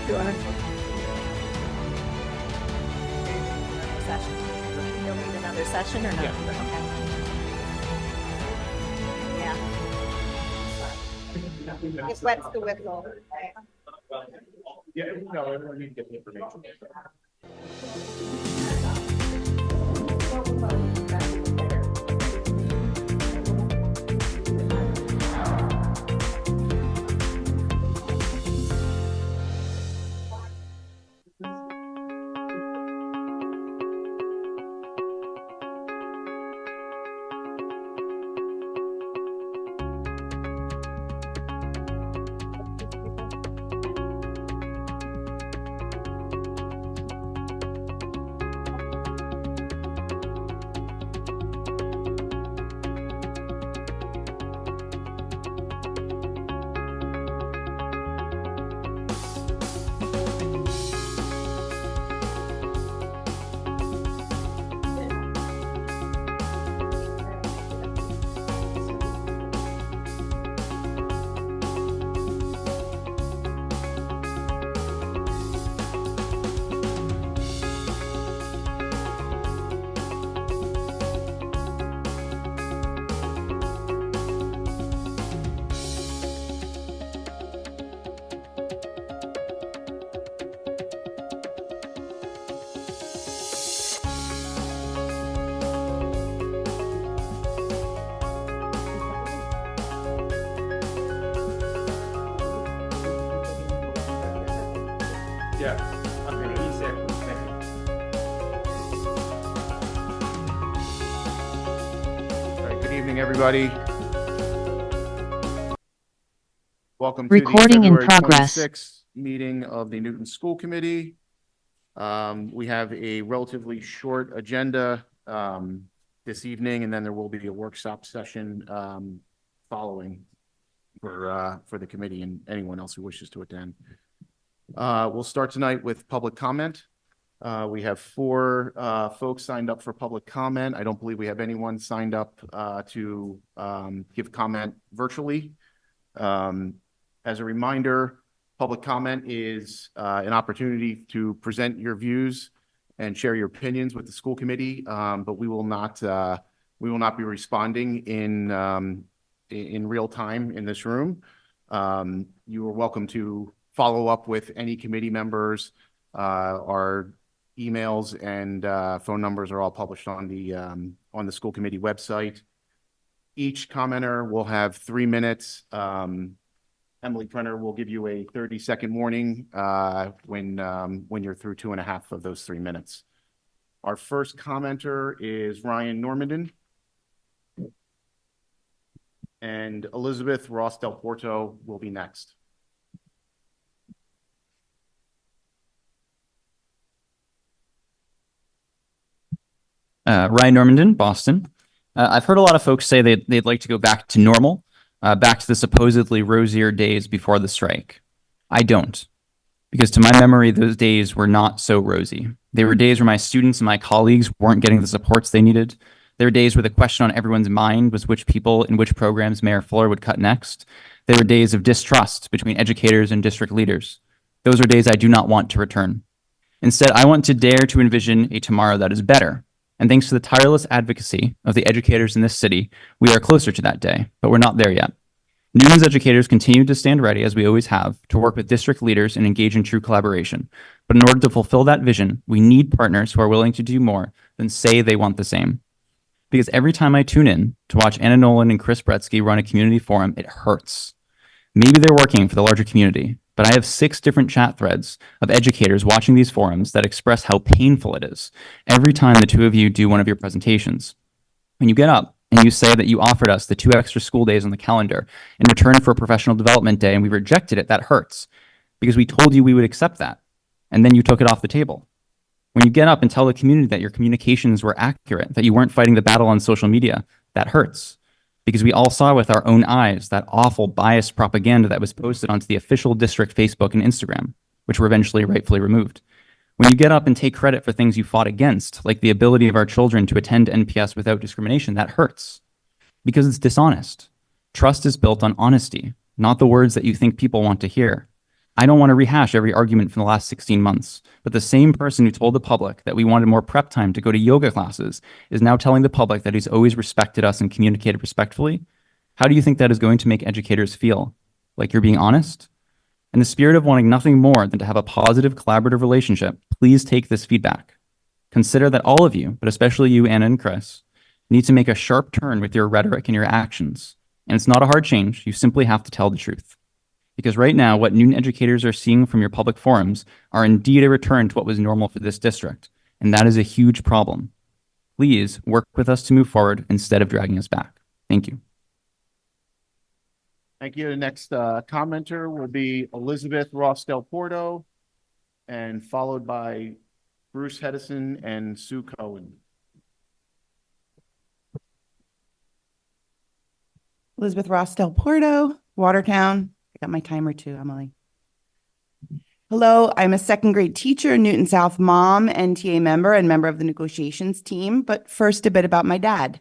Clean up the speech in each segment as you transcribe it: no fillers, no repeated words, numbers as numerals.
Session. You'll need another session or not? Yeah. Okay. Yeah. It wets the whistle. Yeah, no, everyone needs to get the information. Yeah, okay, he's there. All right, good evening, everybody. Welcome to the Recording in February progress. 26th meeting of the Newton School Committee. We have a relatively short agenda this evening, and then there will be a workshop session following for the committee and anyone else who wishes to attend. We'll start tonight with public comment. We have 4 folks signed up for public comment. I don't believe we have anyone signed up to give comment virtually. As a reminder, public comment is an opportunity to present your views and share your opinions with the school committee, but we will not be responding in real time in this room. You are welcome to follow up with any committee members. Our emails and phone numbers are all published on the school committee website. Each commenter will have 3 minutes. Emily Prenner will give you a 30-second warning when you're through 2.5 of those 3 minutes. Our first commenter is Ryan Normandin. And Elizabeth Ross Del Porto will be next. Ryan Normandin, Boston. I've heard a lot of folks say they'd like to go back to normal, back to the supposedly rosier days before the strike. I don't, because to my memory, those days were not so rosy. They were days where my students and my colleagues weren't getting the supports they needed. There were days where the question on everyone's mind was which people in which programs Mayor Fuller would cut next. There were days of distrust between educators and district leaders. Those are days I do not want to return. Instead, I want to dare to envision a tomorrow that is better. And thanks to the tireless advocacy of the educators in this city, we are closer to that day, but we're not there yet. Newton's educators continue to stand ready, as we always have, to work with district leaders and engage in true collaboration. But in order to fulfill that vision, we need partners who are willing to do more than say they want the same. Because every time I tune in to watch Anna Nolan and Chris Bretsky run a community forum, it hurts. Maybe they're working for the larger community, but I have 6 different chat threads of educators watching these forums that express how painful it is every time the 2 of you do one of your presentations. When you get up and you say that you offered us the 2 extra school days on the calendar in return for a professional development day and we rejected it, that hurts because we told you we would accept that and then you took it off the table. When you get up and tell the community that your communications were accurate, that you weren't fighting the battle on social media, that hurts. Because we all saw with our own eyes that awful biased propaganda that was posted onto the official district Facebook and Instagram, which were eventually rightfully removed. When you get up and take credit for things you fought against, like the ability of our children to attend NPS without discrimination, that hurts. Because it's dishonest. Trust is built on honesty, not the words that you think people want to hear. I don't want to rehash every argument from the last 16 months, but the same person who told the public that we wanted more prep time to go to yoga classes is now telling the public that he's always respected us and communicated respectfully. How do you think that is going to make educators feel? Like you're being honest? In the spirit of wanting nothing more than to have a positive collaborative relationship, please take this feedback. Consider that all of you, but especially you, Anna and Chris, need to make a sharp turn with your rhetoric and your actions. And it's not a hard change. You simply have to tell the truth. Because right now, what Newton educators are seeing from your public forums are indeed a return to what was normal for this district. And that is a huge problem. Please work with us to move forward instead of dragging us back. Thank you. Thank you. The next commenter will be Elizabeth Ross Del Porto, and followed by Bruce Hedison and Sue Cohen. Elizabeth Ross Del Porto, Watertown. I got my timer too, Emily. Hello, I'm a second grade teacher, Newton South mom, NTA member, and member of the negotiations team. But first, a bit about my dad.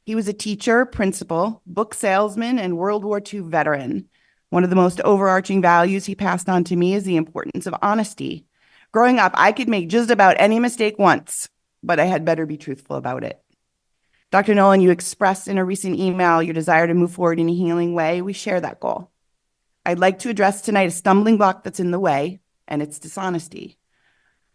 He was a teacher, principal, book salesman, and World War II veteran. One of the most overarching values he passed on to me is the importance of honesty. Growing up, I could make just about any mistake once, but I had better be truthful about it. Dr. Nolan, you expressed in a recent email your desire to move forward in a healing way. We share that goal. I'd like to address tonight a stumbling block that's in the way, and it's dishonesty.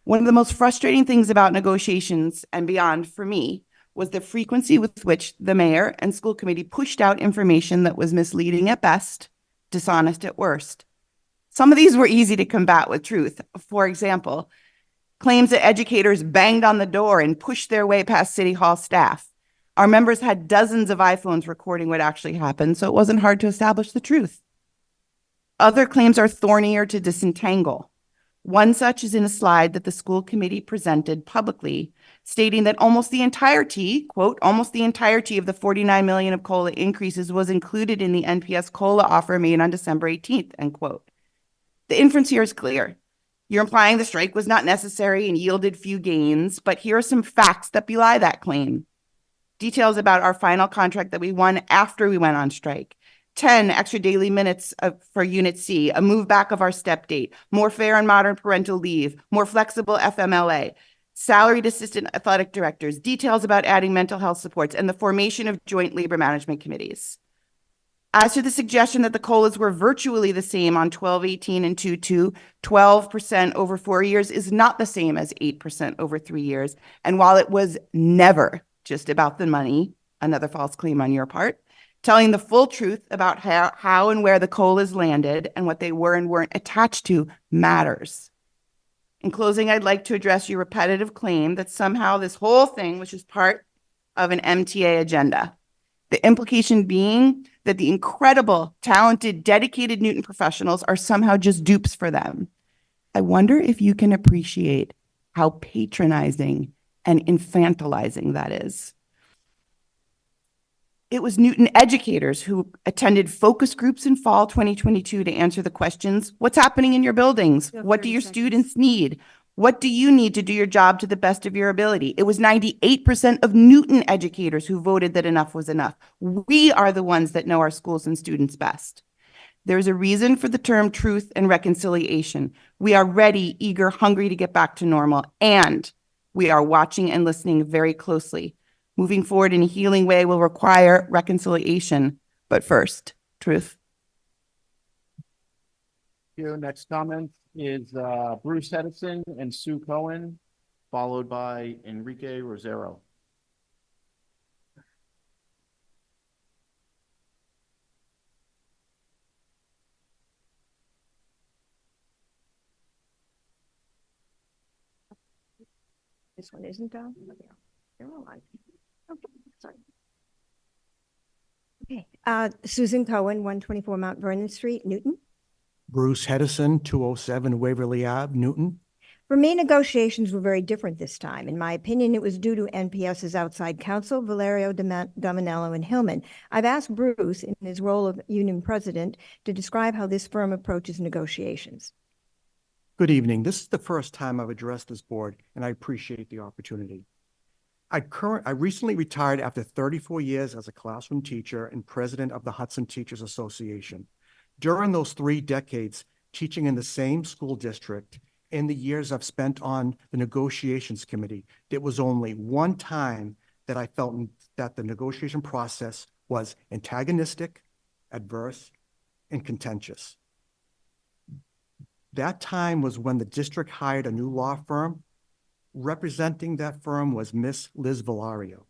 One of the most frustrating things about negotiations and beyond for me was the frequency with which the mayor and school committee pushed out information that was misleading at best, dishonest at worst. Some of these were easy to combat with truth. For example, claims that educators banged on the door and pushed their way past City Hall staff. Our members had dozens of iPhones recording what actually happened, so it wasn't hard to establish the truth. Other claims are thornier to disentangle. One such is in a slide that the school committee presented publicly, stating that almost the entirety, quote, almost the entirety of the $49 million of COLA increases was included in the NPS COLA offer made on December 18th, end quote. The inference here is clear. You're implying the strike was not necessary and yielded few gains, but here are some facts that belie that claim. Details about our final contract that we won after we went on strike. 10 extra daily minutes for Unit C, a move back of our step date, more fair and modern parental leave, more flexible FMLA, salaried assistant athletic directors, details about adding mental health supports, and the formation of joint labor management committees. As to the suggestion that the COLAs were virtually the same on 12-18 and 2-2, 12% over 4 years is not the same as 8% over 3 years. And while it was never just about the money, another false claim on your part, telling the full truth about how and where the COLAs landed and what they were and weren't attached to matters. In closing, I'd like to address your repetitive claim that somehow this whole thing was just part of an MTA agenda. The implication being that the incredible, talented, dedicated Newton professionals are somehow just dupes for them. I wonder if you can appreciate how patronizing and infantilizing that is. It was Newton educators who attended focus groups in fall 2022 to answer the questions, what's happening in your buildings? What do your students need? What do you need to do your job to the best of your ability? It was 98% of Newton educators who voted that enough was enough. We are the ones that know our schools and students best. There's a reason for the term truth and reconciliation. We are ready, eager, hungry to get back to normal, and we are watching and listening very closely. Moving forward in a healing way will require reconciliation, but first, truth. Your next comment is Bruce Hedison and Sue Cohen, followed by Enrique Rosero. This one isn't down? They're all on. Okay, sorry. Okay, Susan Cohen, 124 Mount Vernon Street, Newton. Bruce Hedison, 207 Waverly Ave, Newton. For me, negotiations were very different this time. In my opinion, it was due to NPS's outside counsel, Valerio Dominello and Hillman. I've asked Bruce, in his role of union president, to describe how this firm approaches negotiations. Good evening. This is the first time I've addressed this board, and I appreciate the opportunity. I recently retired after 34 years as a classroom teacher and president of the Hudson Teachers Association. During those 3 decades, teaching in the same school district, in the years I've spent on the negotiations committee, there was only one time that I felt that the negotiation process was antagonistic, adverse, and contentious. That time was when the district hired a new law firm. Representing that firm was Miss Liz Valario.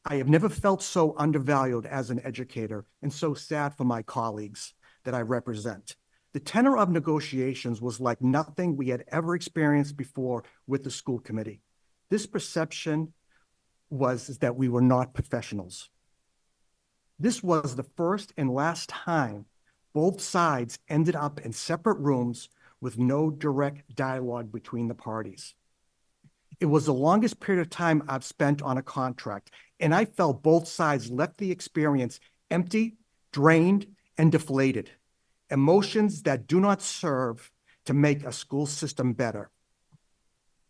I have never felt so undervalued as an educator and so sad for my colleagues that I represent. The tenor of negotiations was like nothing we had ever experienced before with the school committee. This perception was that we were not professionals. This was the first and last time both sides ended up in separate rooms with no direct dialogue between the parties. It was the longest period of time I've spent on a contract, and I felt both sides left the experience empty, drained, and deflated. Emotions that do not serve to make a school system better.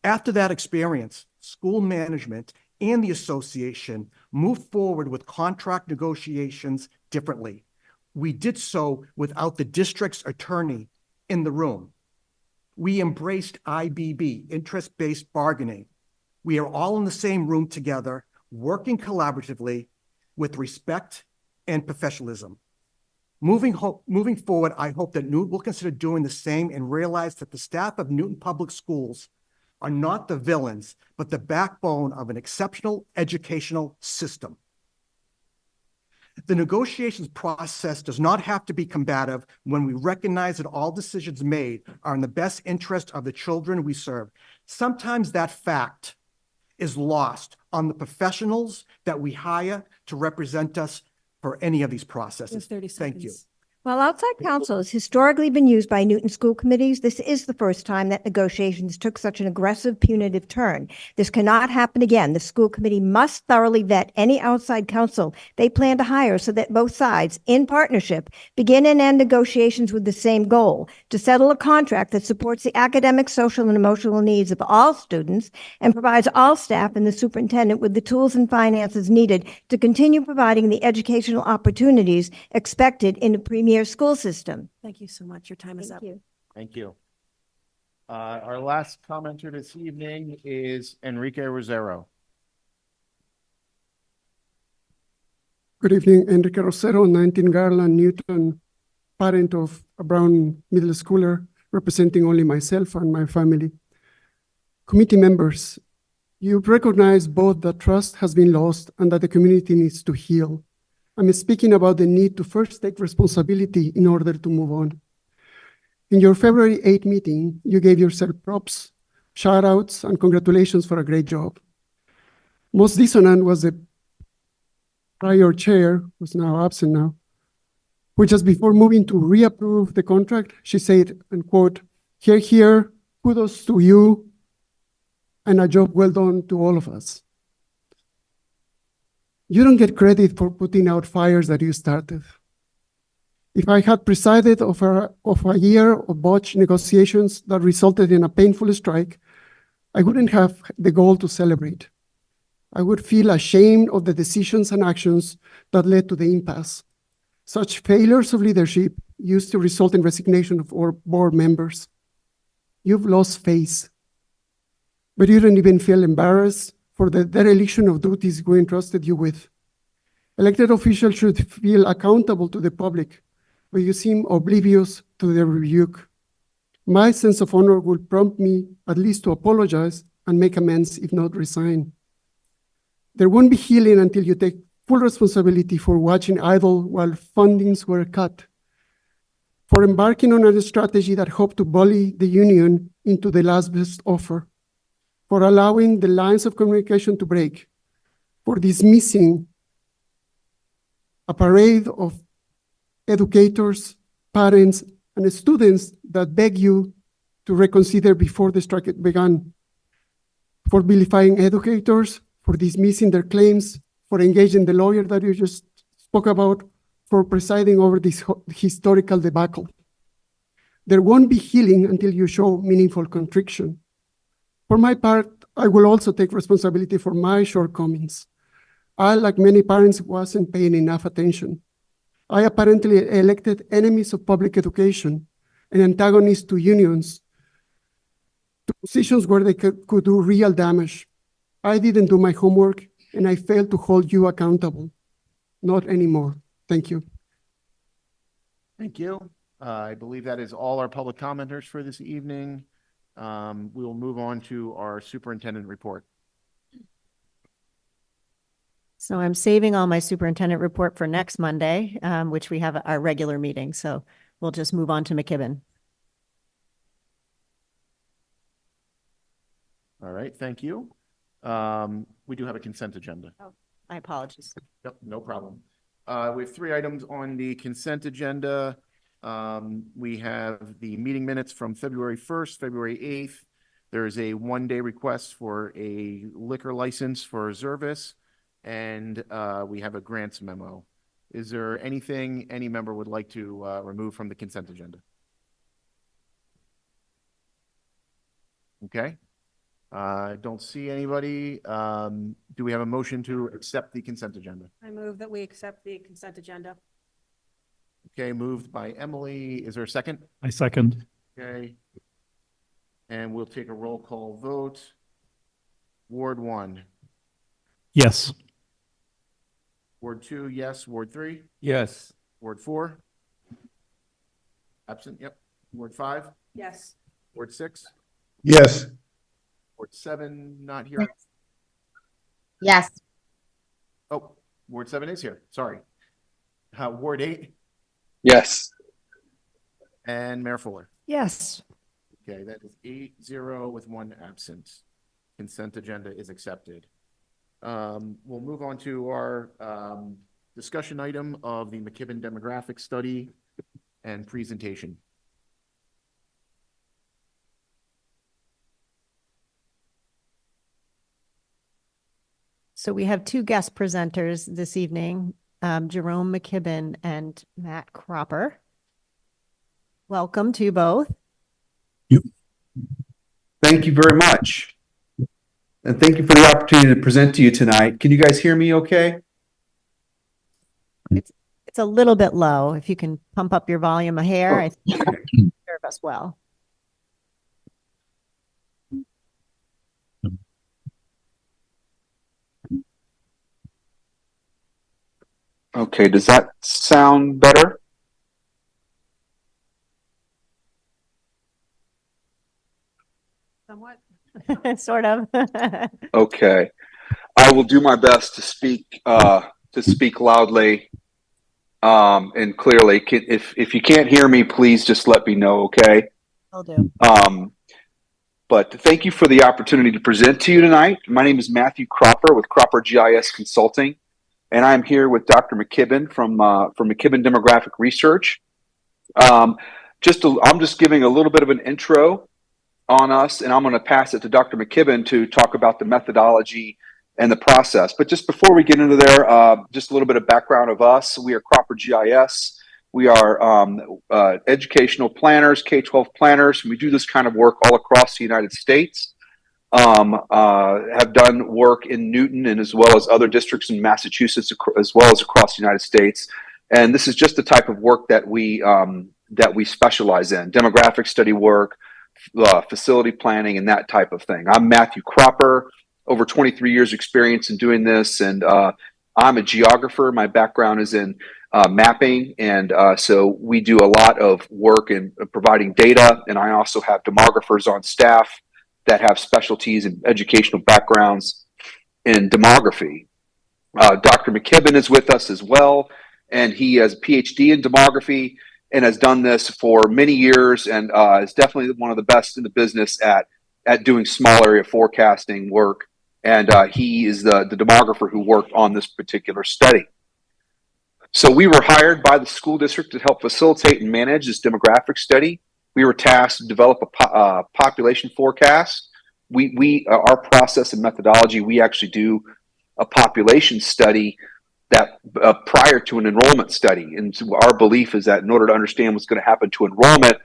After that experience, school management and the association moved forward with contract negotiations differently. We did so without the district's attorney in the room. We embraced IBB, interest-based bargaining. We are all in the same room together, working collaboratively with respect and professionalism. Moving forward, I hope that Newton will consider doing the same and realize that the staff of Newton Public Schools are not the villains, but the backbone of an exceptional educational system. The negotiations process does not have to be combative when we recognize that all decisions made are in the best interest of the children we serve. Sometimes that fact is lost on the professionals that we hire to represent us for any of these processes. 30 Thank you. seconds. While outside counsel has historically been used by Newton school committees, this is the first time that negotiations took such an aggressive, punitive turn. This cannot happen again. The school committee must thoroughly vet any outside counsel they plan to hire so that both sides, in partnership, begin and end negotiations with the same goal, to settle a contract that supports the academic, social, and emotional needs of all students and provides all staff and the superintendent with the tools and finances needed to continue providing the educational opportunities expected in a premier school system. Thank you so much. Your time is Thank up. you. Thank you. Our last commenter this evening is Enrique Rosero. Good evening, Enrique Rosero, 19 Garland, Newton, parent of a Brown middle schooler, representing only myself and my family. Committee members, you've recognized both that trust has been lost and that the community needs to heal. I'm speaking about the need to first take responsibility in order to move on. In your February 8 meeting, you gave yourself props, shout outs, and congratulations for a great job. Most dissonant was the prior chair, who's now absent now, who just before moving to reapprove the contract, she said, and quote, "Here, here, kudos to you, and a job well done to all of us." You don't get credit for putting out fires that you started. If I had presided over a year of botched negotiations that resulted in a painful strike, I wouldn't have the goal to celebrate. I would feel ashamed of the decisions and actions that led to the impasse. Such failures of leadership used to result in resignation of our board members. You've lost face, but you don't even feel embarrassed for the dereliction of duties we entrusted you with. Elected officials should feel accountable to the public, but you seem oblivious to the rebuke. My sense of honor will prompt me at least to apologize and make amends, if not resign. There won't be healing until you take full responsibility for watching idle while fundings were cut, for embarking on a strategy that hoped to bully the union into the last best offer, for allowing the lines of communication to break, for dismissing a parade of educators, parents, and students that beg you to reconsider before the strike began, for vilifying educators, for dismissing their claims, for engaging the lawyer that you just spoke about, for presiding over this historical debacle. There won't be healing until you show meaningful contrition. For my part, I will also take responsibility for my shortcomings. I, like many parents, wasn't paying enough attention. I apparently elected enemies of public education, and antagonist to unions, to positions where they could do real damage. I didn't do my homework, and I failed to hold you accountable. Not anymore. Thank you. Thank you. I believe that is all our public commenters for this evening. We will move on to our superintendent report. So I'm saving all my superintendent report for next Monday, which we have our regular meeting. So we'll just move on to McKibben. All right, thank you. We do have a consent agenda. My apologies. Yep, no problem. We have 3 items on the consent agenda. We have the meeting minutes from February 1st, February 8th. There is a 1-day request for a liquor license for Zervis, and we have a grants memo. Is there anything any member would like to remove from the consent agenda? Okay. I don't see anybody. Do we have a motion to accept the consent agenda? I move that we accept the consent agenda. Okay, moved by Emily. Is there a second? I second. Okay. And we'll take a roll call vote. Ward 1. Yes. Ward 2, yes. Ward 3? Yes. Ward 4? Absent, yep. Ward 5? Yes. Ward 6? Yes. Ward 7, not here. Yes. Oh, Ward 7 is here, sorry. Ward 8? Yes. And Mayor Fuller. Yes. Okay, that is 8-0 with 1 absent. Consent agenda is accepted. We'll move on to our discussion item of the McKibben demographic study and presentation. So we have 2 guest presenters this evening, Jerome McKibben and Matt Cropper. Welcome to you both. Thank you very much. And thank you for the opportunity to present to you tonight. Can you guys hear me okay? It's a little bit low. If you can pump up your volume a hair, I think you can serve us well. Okay, does that sound better? Somewhat. Sort of. Okay. I will do my best to speak loudly and clearly. If you can't hear me, please just let me know, okay? Will do. But thank you for the opportunity to present to you tonight. My name is Matthew Cropper with Cropper GIS Consulting, and I'm here with Dr. McKibben from McKibben Demographic Research. I'm just giving a little bit of an intro on us, and I'm going to pass it to Dr. McKibben to talk about the methodology and the process. But just before we get into there, just a little bit of background of us. We are Cropper GIS. We are educational planners, K-12 planners. We do this kind of work all across the United States. Have done work in Newton and as well as other districts in Massachusetts, as well as across the United States. And this is just the type of work that we specialize in: demographic study work, facility planning, and that type of thing. I'm Matthew Cropper, over 23 years experience in doing this, and I'm a geographer. My background is in mapping, and so we do a lot of work in providing data, and I also have demographers on staff that have specialties and educational backgrounds in demography. Dr. McKibben is with us as well, and he has a PhD in demography and has done this for many years, and is definitely one of the best in the business at doing small area forecasting work. And he is the demographer who worked on this particular study. So we were hired by the school district to help facilitate and manage this demographic study. We were tasked to develop a population forecast. Our process and methodology, we actually do a population study that prior to an enrollment study. And so our belief is that in order to understand what's going to happen to enrollment,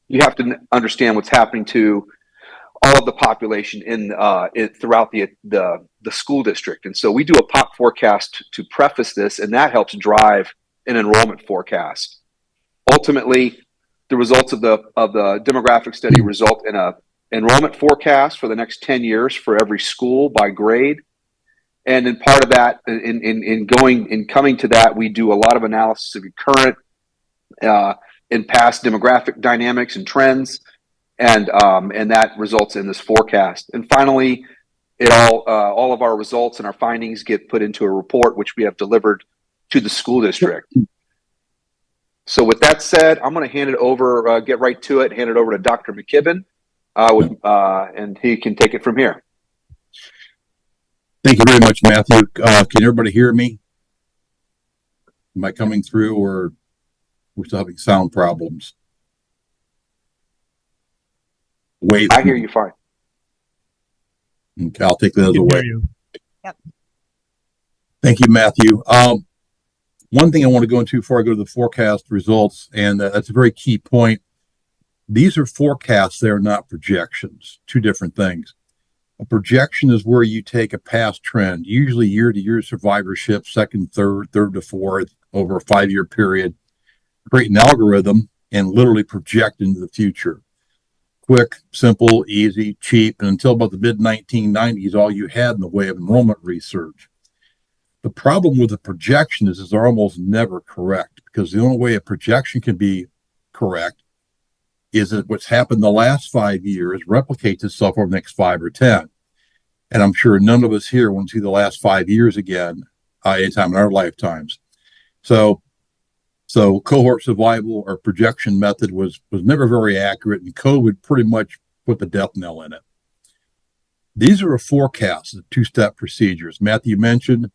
you have to understand what's happening to all of the population throughout the school district. And so we do a pop forecast to preface this, and that helps drive an enrollment forecast. Ultimately, The results of the demographic study result in a enrollment forecast for the next 10 years for every school by grade. And in part of that, in coming to that, we do a lot of analysis of current and past demographic dynamics and trends, and that results in this forecast. And finally, all of our results and our findings get put into a report, which we have delivered to the school district. So with that said, I'm going to hand it over, get right to it, hand it over to Dr. McKibben, and he can take it from here. Thank you very much, Matthew. Can everybody hear me? Am I coming through, or we're still having sound problems? I hear you fine. Okay, I'll take that as a way. Yep. Thank you, Matthew. One thing I want to go into before I go to the forecast results, and that's a very key point. These are forecasts, they're not projections. Two different things. A projection is where you take a past trend, usually year-to-year survivorship, second, third to fourth, over a 5-year period, create an algorithm, and literally project into the future. Quick, simple, easy, cheap, and until about the mid-1990s, all you had in the way of enrollment research. The problem with the projection is they're almost never correct, because the only way a projection can be correct is that what's happened the last 5 years replicates itself over the next 5 or 10. And I'm sure none of us here want to see the last 5 years again, anytime in our lifetimes. So cohort survival or projection method was never very accurate, and COVID pretty much put the death knell in it. These are a forecast, the two-step procedures. Matthew mentioned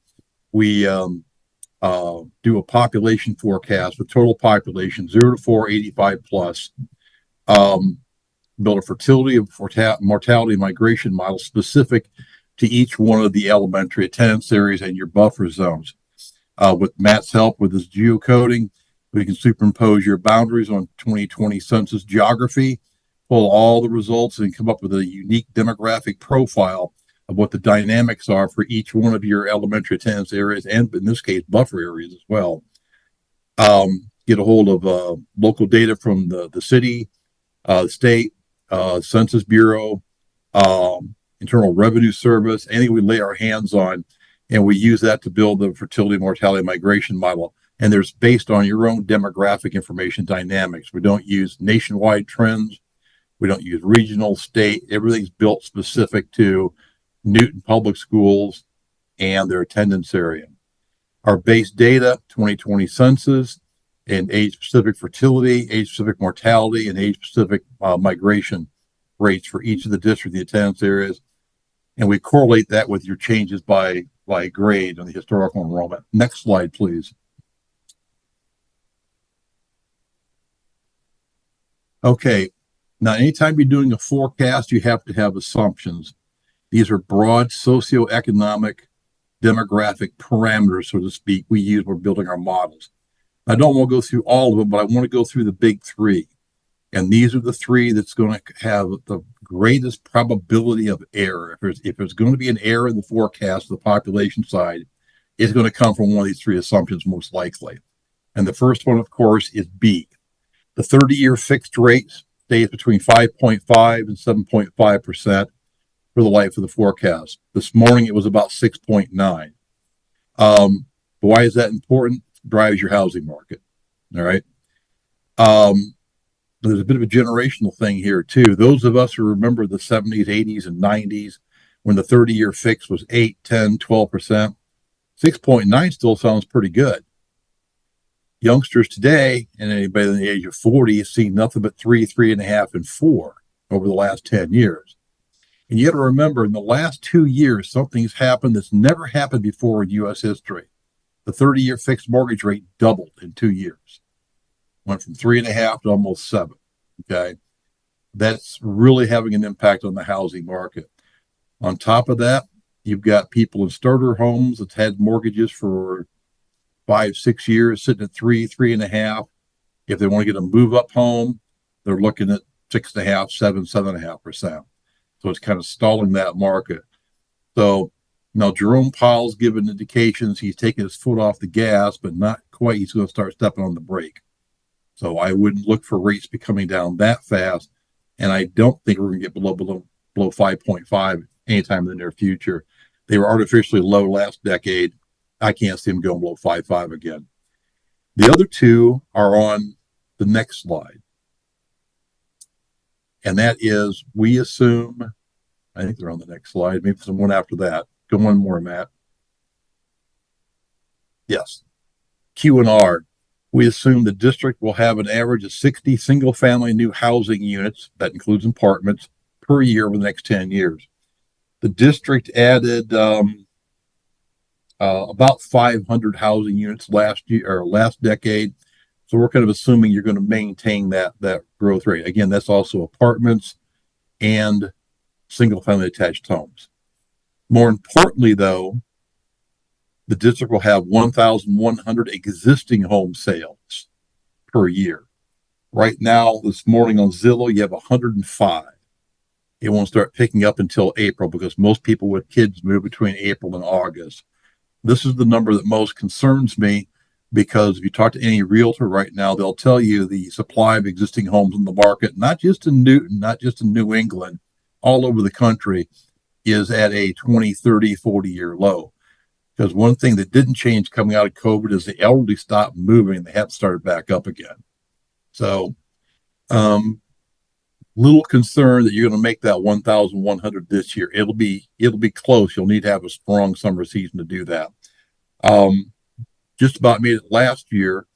we do a population forecast with total population 0 to 4, 85 plus. Build a fertility and mortality migration model specific to each one of the elementary attendance areas and your buffer zones. With Matt's help with his geocoding, we can superimpose your boundaries on 2020 census geography, pull all the results, and come up with a unique demographic profile of what the dynamics are for each one of your elementary attendance areas, and in this case, buffer areas as well. Get a hold of local data from the city, the state, Census Bureau, Internal Revenue Service, anything we lay our hands on, and we use that to build the fertility, mortality, migration model. And there's based on your own demographic information dynamics. We don't use nationwide trends. We don't use regional, state. Everything's built specific to Newton Public Schools and their attendance area. Our base data, 2020 census, and age-specific fertility, age-specific mortality, and age-specific migration rates for each of the district, the attendance areas. And we correlate that with your changes by grade on the historical enrollment. Next slide, please. Okay, now anytime you're doing a forecast, you have to have assumptions. These are broad socioeconomic, demographic parameters, so to speak, we use when we're building our models. I don't want to go through all of them, but I want to go through the big three. And these are the three that's going to have the greatest probability of error. If there's going to be an error in the forecast, the population side, it's going to come from one of these three assumptions most likely. And the first one, of course, is B. The 30-year fixed rate stays between 5.5 and 7.5% for the life of the forecast. This morning, it was about 6.9. Why is that important? It drives your housing market. All right. There's a bit of a generational thing here, too. Those of us who remember the 70s, 80s, and 90s, when the 30-year fix was 8, 10, 12%, 6.9 still sounds pretty good. Youngsters today, and anybody in the age of 40, has seen nothing but 3, 3.5, and 4 over the last 10 years. And you got to remember, in the last 2 years, something's happened that's never happened before in U.S. history. The 30-year fixed mortgage rate doubled in 2 years. Went from 3.5 to almost 7. Okay. That's really having an impact on the housing market. On top of that, you've got people in starter homes that's had mortgages for 5, 6 years, sitting at 3, 3.5. If they want to get a move up home, they're looking at 6.5, 7, 7.5%. So it's kind of stalling that market. So now Jerome Powell's given indications he's taking his foot off the gas, but not quite. He's going to start stepping on the brake. So I wouldn't look for rates be coming down that fast. And I don't think we're going to get below 5.5 anytime in the near future. They were artificially low last decade. I can't see them going below 5.5 again. The other two are on the next slide. And that is, we assume, I think they're on the next slide, maybe someone after that. Go one more, Matt. Yes. Q and R. We assume the district will have an average of 60 single-family new housing units, that includes apartments, per year over the next 10 years. The district added about 500 housing units last decade. So we're kind of assuming you're going to maintain that growth rate. Again, that's also apartments and single-family attached homes. More importantly, though, the district will have 1,100 existing home sales per year. Right now, this morning on Zillow, you have 105. It won't start picking up until April because most people with kids move between April and August. This is the number that most concerns me because if you talk to any realtor right now, they'll tell you the supply of existing homes in the market, not just in Newton, not just in New England, all over the country, is at a 20, 30, 40-year low. Because one thing that didn't change coming out of COVID is the elderly stopped moving and they haven't started back up again. So, little concerned that you're going to make that 1,100 this year. It'll be close. You'll need to have a strong summer season to do that. Just about made it last year.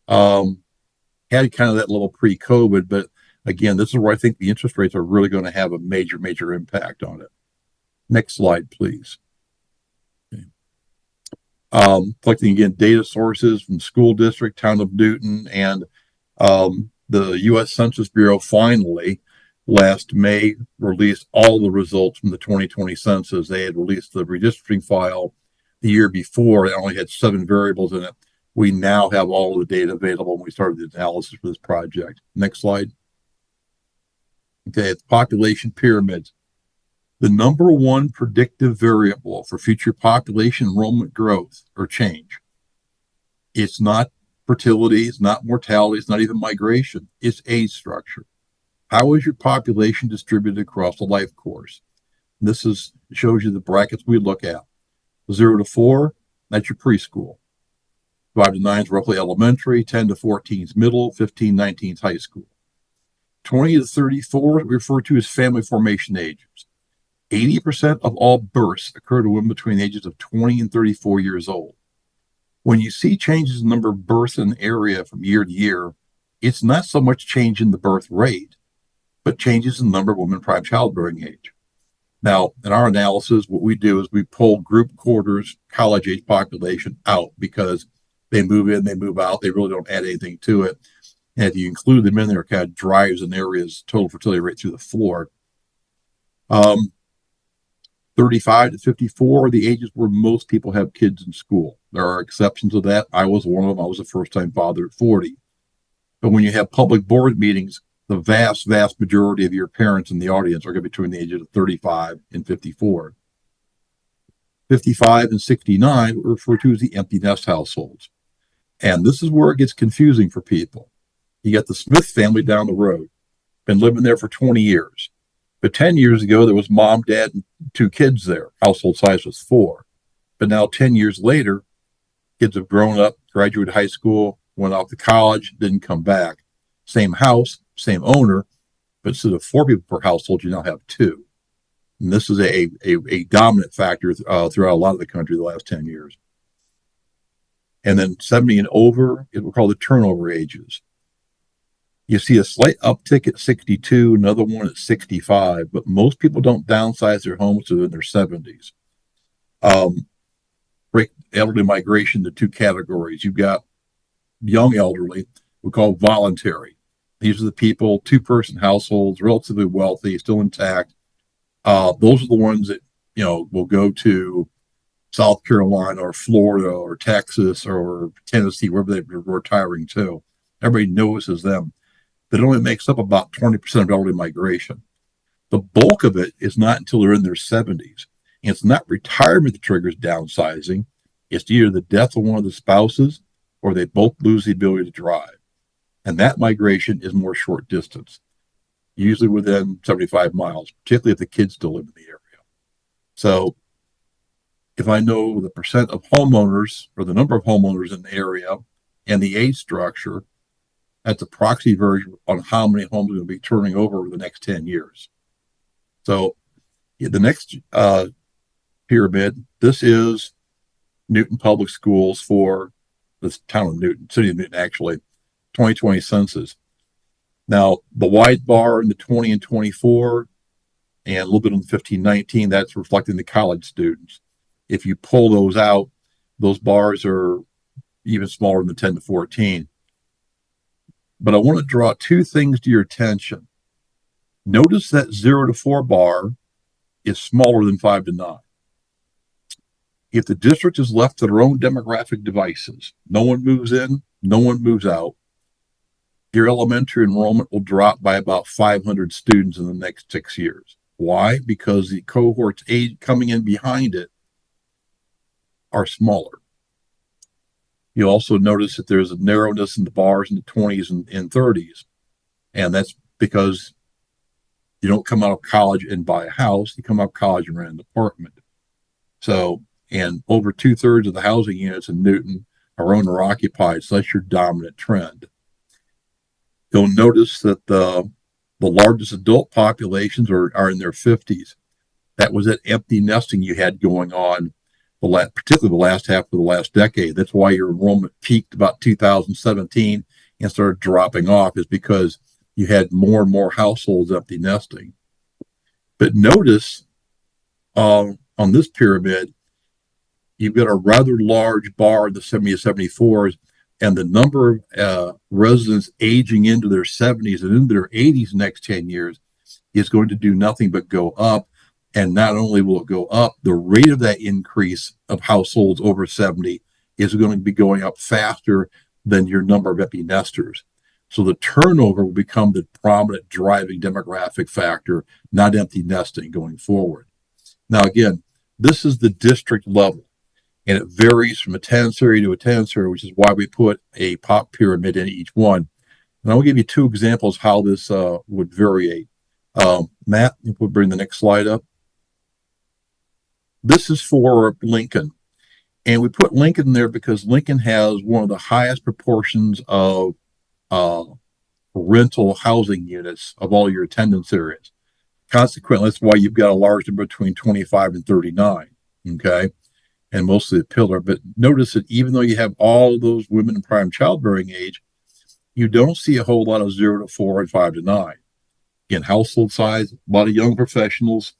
Had kind of that little pre-COVID, but again, this is where I think the interest rates are really going to have a major impact on it. Next slide, please. Collecting again data sources from school district, town of Newton, and the U.S. Census Bureau finally last May released all the results from the 2020 census. They had released the redistricting file the year before. It only had 7 variables in it. We now have all the data available when we started the analysis for this project. Next slide. Okay, it's population pyramids. The number one predictive variable for future population enrollment growth or change. It's not fertility, it's not mortality, it's not even migration. It's age structure. How is your population distributed across the life course? This shows you the brackets we look at. 0 to 4, that's your preschool. 5 to 9 is roughly elementary, 10 to 14 is middle, 15, 19 is high school. 20 to 34 we refer to as family formation ages. 80% of all births occur to women between the ages of 20 and 34 years old. When you see changes in the number of births in an area from year to year, it's not so much change in the birth rate, but changes in the number of women in prime childbearing age. Now, in our analysis, what we do is we pull group quarters, college age population out because they move in, they move out, they really don't add anything to it. And if you include them in there, it kind of drives an area's total fertility rate through the floor. 35 to 54 are the ages where most people have kids in school. There are exceptions to that. I was one of them. I was a first-time father at 40. But when you have public board meetings, the vast majority of your parents in the audience are going to be between the ages of 35 and 54. 55 and 69 are referred to as the empty nest households. And this is where it gets confusing for people. You got the Smith family down the road, been living there for 20 years. But 10 years ago, there was mom, dad, and 2 kids there. Household size was 4. But now 10 years later, kids have grown up, graduated high school, went off to college, didn't come back. Same house, same owner, but instead of 4 people per household, you now have 2. And this is a dominant factor throughout a lot of the country the last 10 years. And then 70 and over, it will call the turnover ages. You see a slight uptick at 62, another one at 65, but most people don't downsize their homes to in their 70s. Break elderly migration into 2 categories. You've got young elderly, we call voluntary. These are the people, 2-person households, relatively wealthy, still intact. Those are the ones that, will go to South Carolina or Florida or Texas or Tennessee, wherever they're retiring to. Everybody notices them. That only makes up about 20% of elderly migration. The bulk of it is not until they're in their 70s. And it's not retirement that triggers downsizing. It's either the death of one of the spouses or they both lose the ability to drive. And that migration is more short distance, usually within 75 miles, particularly if the kids still live in the area. So if I know the percent of homeowners or the number of homeowners in the area and the age structure, that's a proxy version on how many homes are going to be turning over the next 10 years. So the next pyramid, this is Newton Public Schools for this town of Newton, city of Newton, actually, 2020 census. Now, the wide bar in the 20 and 24 and a little bit on the 15-19, that's reflecting the college students. If you pull those out, those bars are even smaller than the 10 to 14. But I want to draw two things to your attention. Notice that 0 to 4 bar is smaller than 5 to 9. If the district is left to their own demographic devices, no one moves in, no one moves out, your elementary enrollment will drop by about 500 students in the next 6 years. Why? Because the cohorts age coming in behind it are smaller. You'll also notice that there's a narrowness in the bars in the 20s and 30s. And that's because you don't come out of college and buy a house, you come out of college and rent an apartment. So, and over 2/3 of the housing units in Newton are owned or occupied, so that's your dominant trend. You'll notice that the largest adult populations are in their 50s. That was that empty nesting you had going on, particularly the last half of the last decade. That's why your enrollment peaked about 2017 and started dropping off, is because you had more and more households empty nesting. But notice on this pyramid, you've got a rather large bar in the 70 to 74s, and the number of residents aging into their 70s and into their 80s next 10 years is going to do nothing but go up. And not only will it go up, the rate of that increase of households over 70 is going to be going up faster than your number of empty nesters. So the turnover will become the prominent driving demographic factor, not empty nesting going forward. Now, again, this is the district level, and it varies from attendance area to attendance area, which is why we put a pop pyramid in each one. And I'll give you two examples how this would variate. Matt, if we'll bring the next slide up. This is for Lincoln. And we put Lincoln there because Lincoln has one of the highest proportions of rental housing units of all your attendance areas. Consequently, that's why you've got a large number between 25 and 39, okay? And mostly the pillar. But notice that even though you have all those women in prime childbearing age, you don't see a whole lot of 0 to 4 and 5 to 9. Again, household size, a lot of young professionals.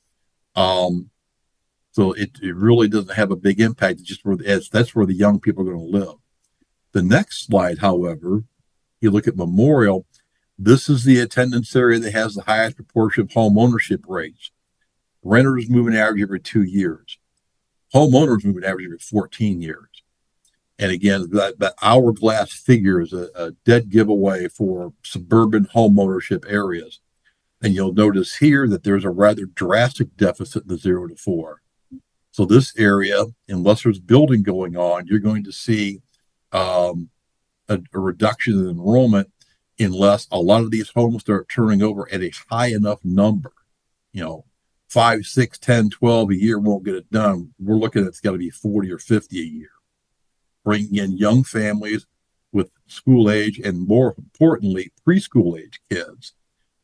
So it really doesn't have a big impact. It's just that's where the young people are going to live. The next slide, however, you look at Memorial. This is the attendance area that has the highest proportion of home ownership rates. Renters move an average every 2 years. Homeowners move an average every 14 years. And again, that hourglass figure is a dead giveaway for suburban home ownership areas. And you'll notice here that there's a rather drastic deficit in the 0 to 4. So this area, unless there's building going on, you're going to see a reduction in enrollment unless a lot of these homes start turning over at a high enough number. 5, 6, 10, 12 a year won't get it done. We're looking at it's got to be 40 or 50 a year. Bringing in young families with school age and, more importantly, preschool age kids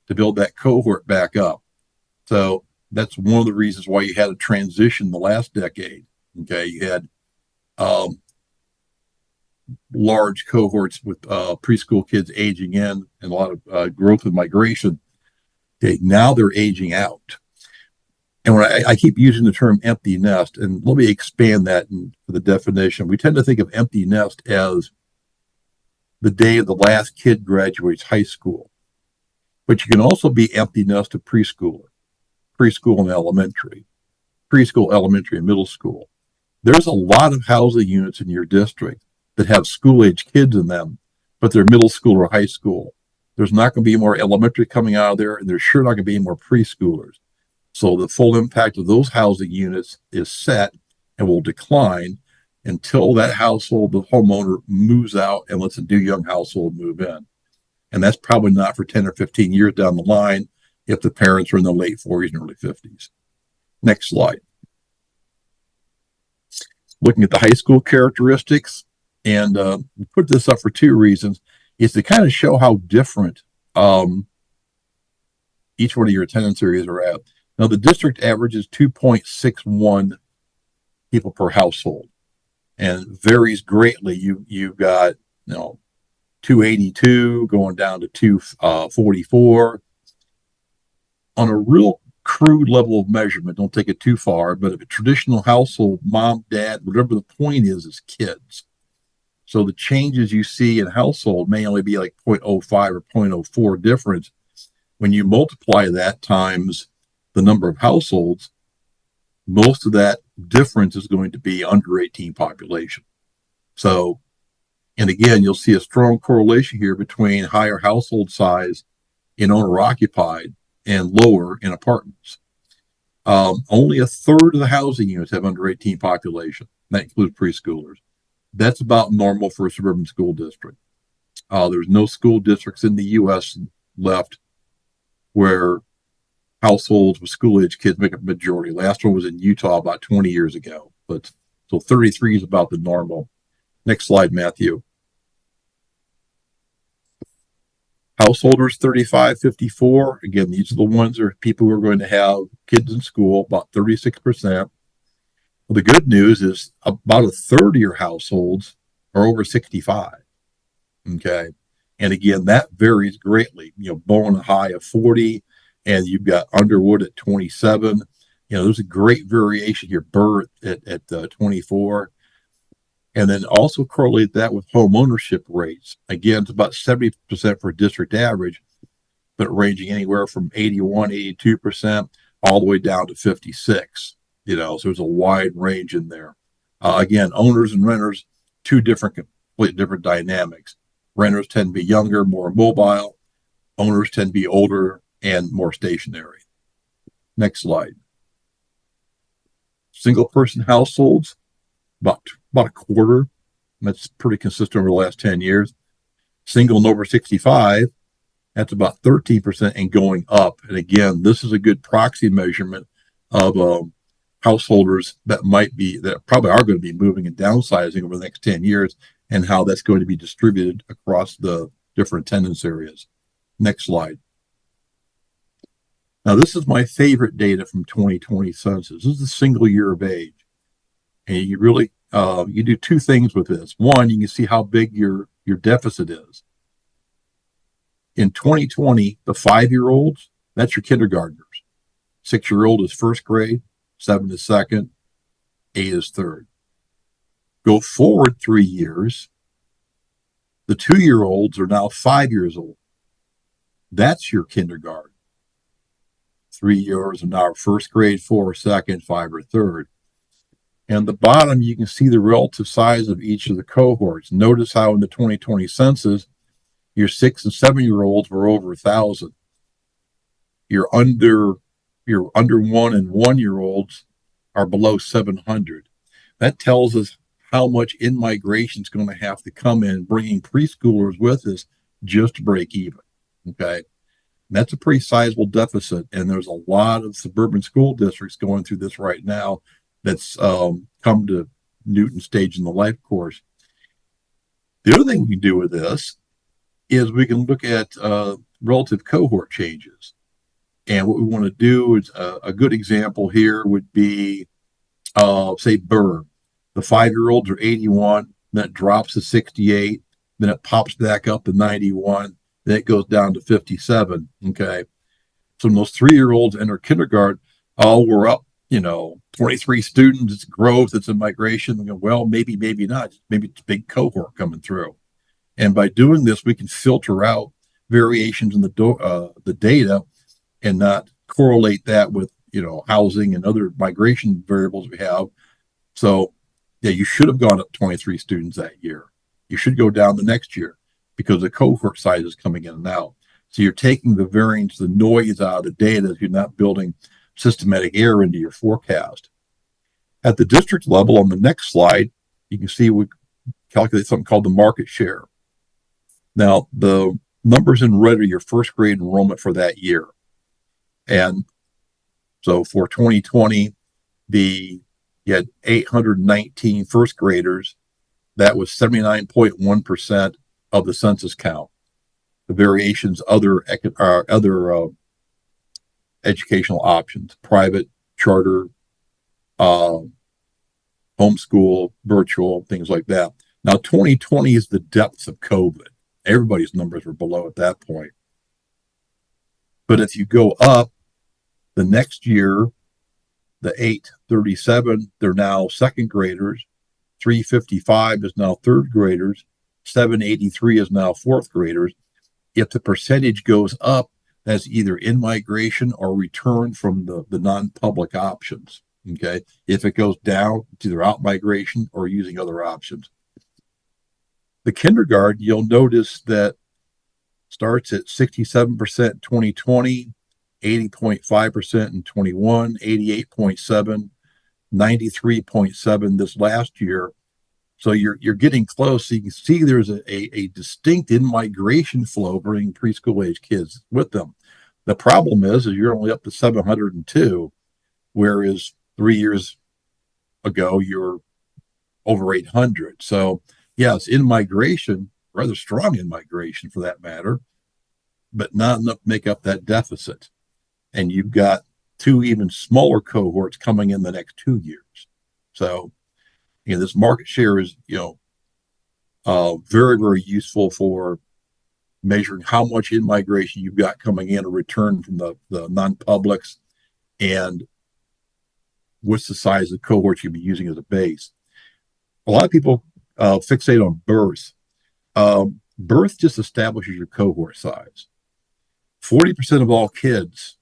to build that cohort back up. So that's one of the reasons why you had a transition the last decade. Okay, you had large cohorts with preschool kids aging in and a lot of growth and migration. Okay, now they're aging out. And when I keep using the term empty nest, and let me expand that for the definition. We tend to think of empty nest as the day the last kid graduates high school. But you can also be empty nest of preschool and elementary, preschool, elementary, and middle school. There's a lot of housing units in your district that have school-age kids in them, but they're middle school or high school. There's not going to be more elementary coming out of there, and there's sure not going to be any more preschoolers. So the full impact of those housing units is set and will decline until that household, the homeowner, moves out and lets a new young household move in. And that's probably not for 10 or 15 years down the line if the parents are in the late 40s and early 50s. Next slide. Looking at the high school characteristics, and we put this up for two reasons, is to kind of show how different each one of your attendance areas are at. Now, the district average is 2.61 people per household, and varies greatly. You've got 282 going down to 244. On a real crude level of measurement, don't take it too far, but if a traditional household, mom, dad, whatever the point is kids. So the changes you see in household may only be like 0.05 or 0.04 difference. When you multiply that times the number of households, most of that difference is going to be under 18 population. So, and again, you'll see a strong correlation here between higher household size in owner occupied and lower in apartments. Only a third of the housing units have under 18 population. That includes preschoolers. That's about normal for a suburban school district. There's no school districts in the U.S. left where households with school-age kids make up a majority. Last one was in Utah about 20 years ago. But so 33 is about the normal. Next slide, Matthew. Householders 35-54. Again, these are the ones that are people who are going to have kids in school, about 36%. Well, the good news is about a third of your households are over 65. Okay. And again, that varies greatly. Bowen a high of 40, and you've got Underwood at 27. There's a great variation here. Burr at 24. And then also correlate that with home ownership rates. Again, it's about 70% for district average, but ranging anywhere from 81, 82%, all the way down to 56. So there's a wide range in there. Again, owners and renters, completely different dynamics. Renters tend to be younger, more mobile. Owners tend to be older and more stationary. Next slide. Single person households, about a quarter. That's pretty consistent over the last 10 years. Single and over 65, that's about 13% and going up. And again, this is a good proxy measurement of householders that probably are going to be moving and downsizing over the next 10 years, and how that's going to be distributed across the different attendance areas. Next slide. Now, this is my favorite data from 2020 census. This is the single year of age. And you really, you do two things with this. One, you can see how big your deficit is. In 2020, the 5-year-olds, that's your kindergartners. 6-year-old is first grade, 7 is second, 8 is third. Go forward 3 years, the 2-year-olds are now 5 years old. That's your kindergarten. 3 years are now first grade, 4 are second, 5 are third. And the bottom, you can see the relative size of each of the cohorts. Notice how in the 2020 census, your 6 and 7-year-olds were over 1,000. Your under 1 and 1-year-olds are below 700. That tells us how much in-migration is going to have to come in, bringing preschoolers with us just to break even. Okay. And that's a pretty sizable deficit. And there's a lot of suburban school districts going through this right now that's come to Newton stage in the life course. The other thing we can do with this is we can look at relative cohort changes. And what we want to do is a good example here would be, say, Burr. The 5-year-olds are 81, then it drops to 68, then it pops back up to 91, then it goes down to 57. Okay. So when those 3-year-olds enter kindergarten, we're up, 23 students, it's growth, it's a migration. We go, well, maybe not. Maybe it's a big cohort coming through. And by doing this, we can filter out variations in the data and not correlate that with, housing and other migration variables we have. So, yeah, you should have gone up 23 students that year. You should go down the next year because the cohort size is coming in and out. So you're taking the variance, the noise out of the data if you're not building systematic error into your forecast. At the district level, on the next slide, you can see we calculate something called the market share. Now, the numbers in red are your first grade enrollment for that year. And so for 2020, you had 819 first graders. That was 79.1% of the census count. The variations, other educational options, private, charter, homeschool, virtual, things like that. Now, 2020 is the depths of COVID. Everybody's numbers were below at that point. But if you go up the next year, the 837, they're now second graders. 355 is now third graders. 783 is now fourth graders. If the percentage goes up, that's either in migration or return from the non-public options. Okay. If it goes down, it's either out migration or using other options. The kindergarten, you'll notice that starts at 67% in 2020, 80.5% in 21, 88.7, 93.7 this last year. So you're getting close. So you can see there's a distinct in-migration flow bringing preschool age kids with them. The problem is you're only up to 702, whereas 3 years ago you're over 800. So yes, in migration, rather strong in migration for that matter, but not enough to make up that deficit. And you've got two even smaller cohorts coming in the next 2 years. So, this market share is, very, very useful for measuring how much in migration you've got coming in, a return from the non-publics, and what's the size of the cohort you'll be using as a base. A lot of people fixate on birth. Birth just establishes your cohort size. 40% of all kids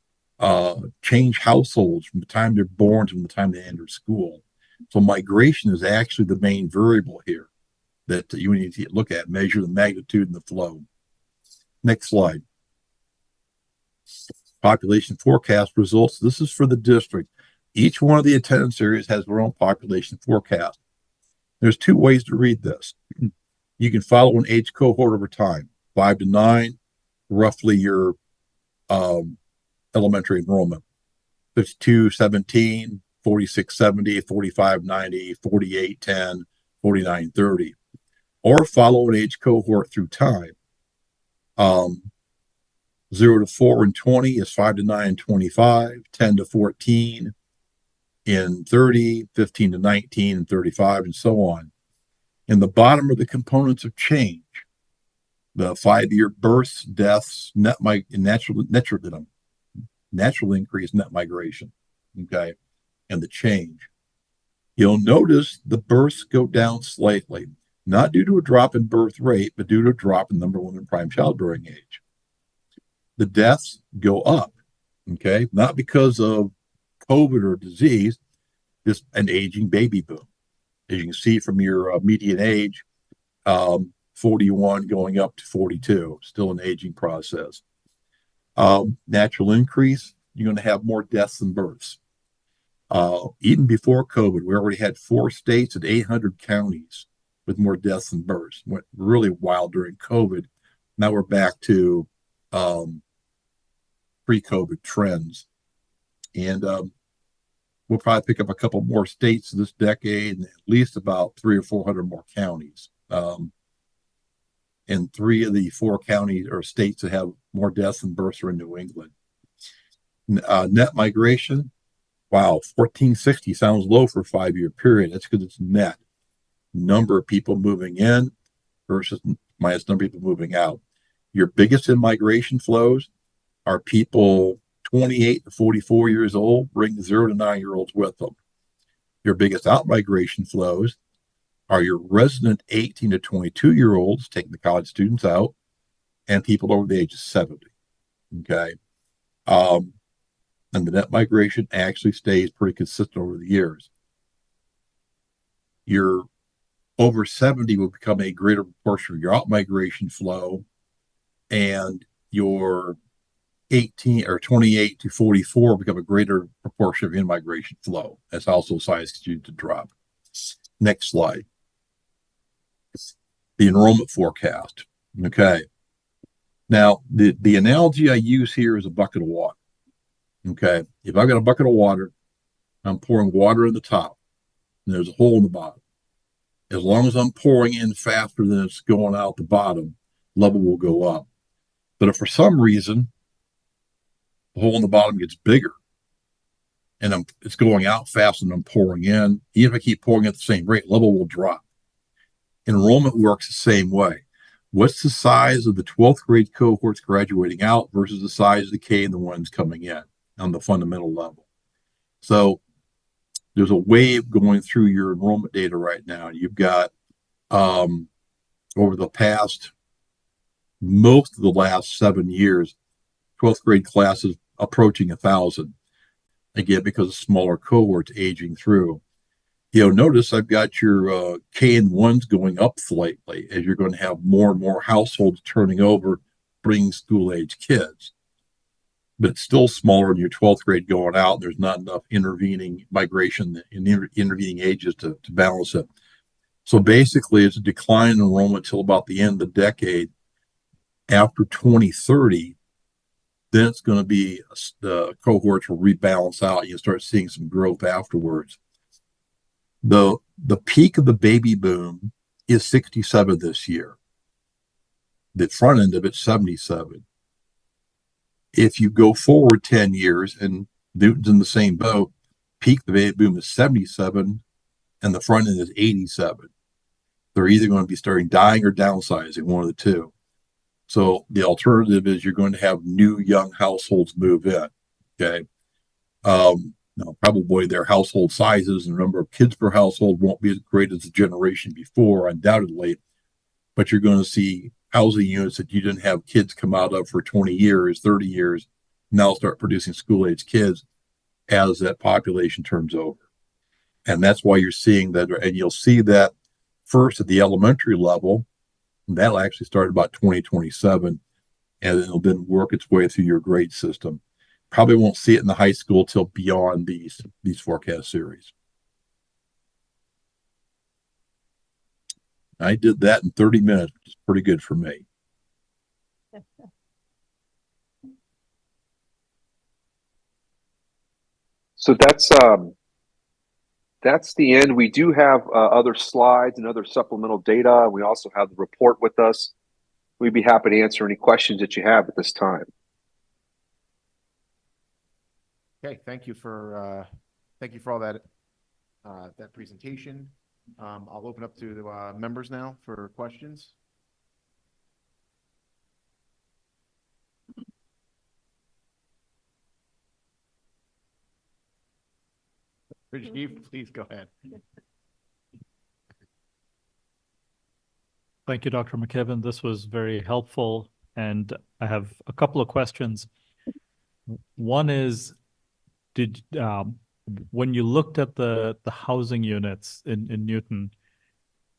change households from the time they're born to the time they enter school. So migration is actually the main variable here that you need to look at, measure the magnitude and the flow. Next slide. Population forecast results. This is for the district. Each one of the attendance areas has their own population forecast. There's two ways to read this. You can follow an age cohort over time, 5 to 9, roughly your elementary enrollment, 52-17, 46-70, 45-90, 48-10, 49-30, or follow an age cohort through time. 0 to 4 and 20 is 5 to 9 and 25, 10 to 14 in 30, 15 to 19 and 35, and so on. In the bottom are the components of change. The 5-year births, deaths, natural increase, net migration, okay, and the change. You'll notice the births go down slightly, not due to a drop in birth rate, but due to a drop in number of women in prime childbearing age. The deaths go up, okay, not because of COVID or disease, just an aging baby boom. As you can see from your median age, 41 going up to 42, still an aging process. Natural increase, you're going to have more deaths than births. Even before COVID, we already had 4 states and 800 counties with more deaths than births. Went really wild during COVID. Now we're back to pre-COVID trends. And we'll probably pick up a couple more states this decade and at least about 300 or 400 more counties. And 3 of the 4 counties or states that have more deaths than births are in New England. Net migration, wow, 1460 sounds low for a 5-year period. That's because it's net. Number of people moving in versus minus number of people moving out. Your biggest in migration flows are people 28 to 44 years old, bring 0 to 9-year-olds with them. Your biggest out migration flows are your resident 18 to 22-year-olds, taking the college students out, and people over the age of 70. Okay. And the net migration actually stays pretty consistent over the years. Your over 70 will become a greater proportion of your out migration flow, and your 18 or 28 to 44 become a greater proportion of in-migration flow. That's also size continues to drop. Next slide. The enrollment forecast. Okay. Now, the analogy I use here is a bucket of water. Okay. If I've got a bucket of water, I'm pouring water in the top, and there's a hole in the bottom. As long as I'm pouring in faster than it's going out the bottom, level will go up. But if for some reason the hole in the bottom gets bigger and it's going out faster than I'm pouring in, even if I keep pouring at the same rate, level will drop. Enrollment works the same way. What's the size of the 12th grade cohorts graduating out versus the size of the K and the ones coming in on the fundamental level? So there's a wave going through your enrollment data right now. You've got over the past, most of the last 7 years, 12th grade classes approaching 1,000. Again, because of smaller cohorts aging through. Notice I've got your K and ones going up slightly as you're going to have more and more households turning over, bringing school age kids. But it's still smaller than your 12th grade going out. There's not enough intervening migration in intervening ages to balance it. So basically, it's a decline in enrollment till about the end of the decade. After 2030, then it's going to be the cohorts will rebalance out. You start seeing some growth afterwards. The peak of the baby boom is 67 this year. The front end of it's 77. If you go forward 10 years, and Newton's in the same boat, peak of the baby boom is 77, and the front end is 87. They're either going to be starting dying or downsizing, one of the two. So the alternative is you're going to have new young households move in. Okay. Now, probably their household sizes and the number of kids per household won't be as great as the generation before, undoubtedly, but you're going to see housing units that you didn't have kids come out of for 20 years, 30 years, now start producing school-age kids as that population turns over. And that's why you're seeing that, and you'll see that first at the elementary level. That'll actually start about 2027, and it'll then work its way through your grade system. Probably won't see it in the high school till beyond these forecast series. I did that in 30 minutes, which is pretty good for me. So that's the end. We do have other slides and other supplemental data. We also have the report with us. We'd be happy to answer any questions that you have at this time. Okay, thank you for all that presentation. I'll open up to the members now for questions. Rajiv, please go ahead. Thank you, Dr. McKibben. This was very helpful, and I have a couple of questions. One is, when you looked at the housing units in Newton,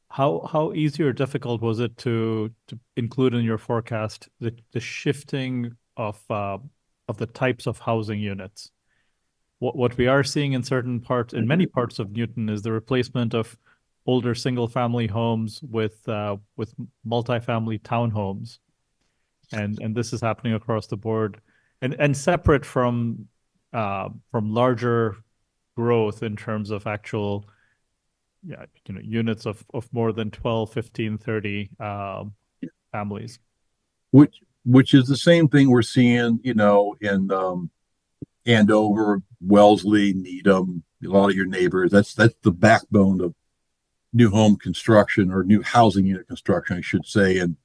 how easy or difficult was it to include in your forecast the shifting of the types of housing units? What we are seeing in many parts of Newton is the replacement of older single-family homes with multifamily townhomes, and this is happening across the board, and separate from larger growth in terms of actual units of more than 12, 15, 30 families. Which is the same thing we're seeing, in Andover, Wellesley, Needham, a lot of your neighbors. That's the backbone of new home construction, or new housing unit construction, I should say, in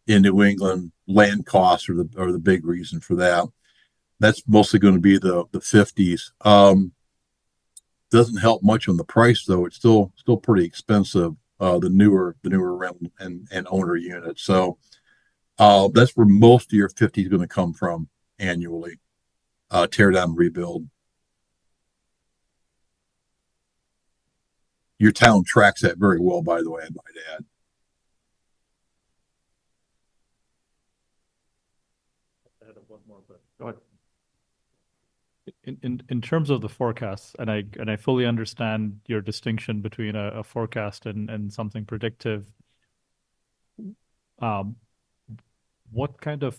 New England. Land costs are the big reason for that. That's mostly going to be the 50s. Doesn't help much on the price, though. It's still pretty expensive. The newer rent and owner units. So that's where most of your 50 is going to come from annually. Tear down, rebuild. Your town tracks that very well, by the way, I might add. I had one more, but go ahead. In terms of the forecasts, and I fully understand your distinction between a forecast and something predictive. What kind of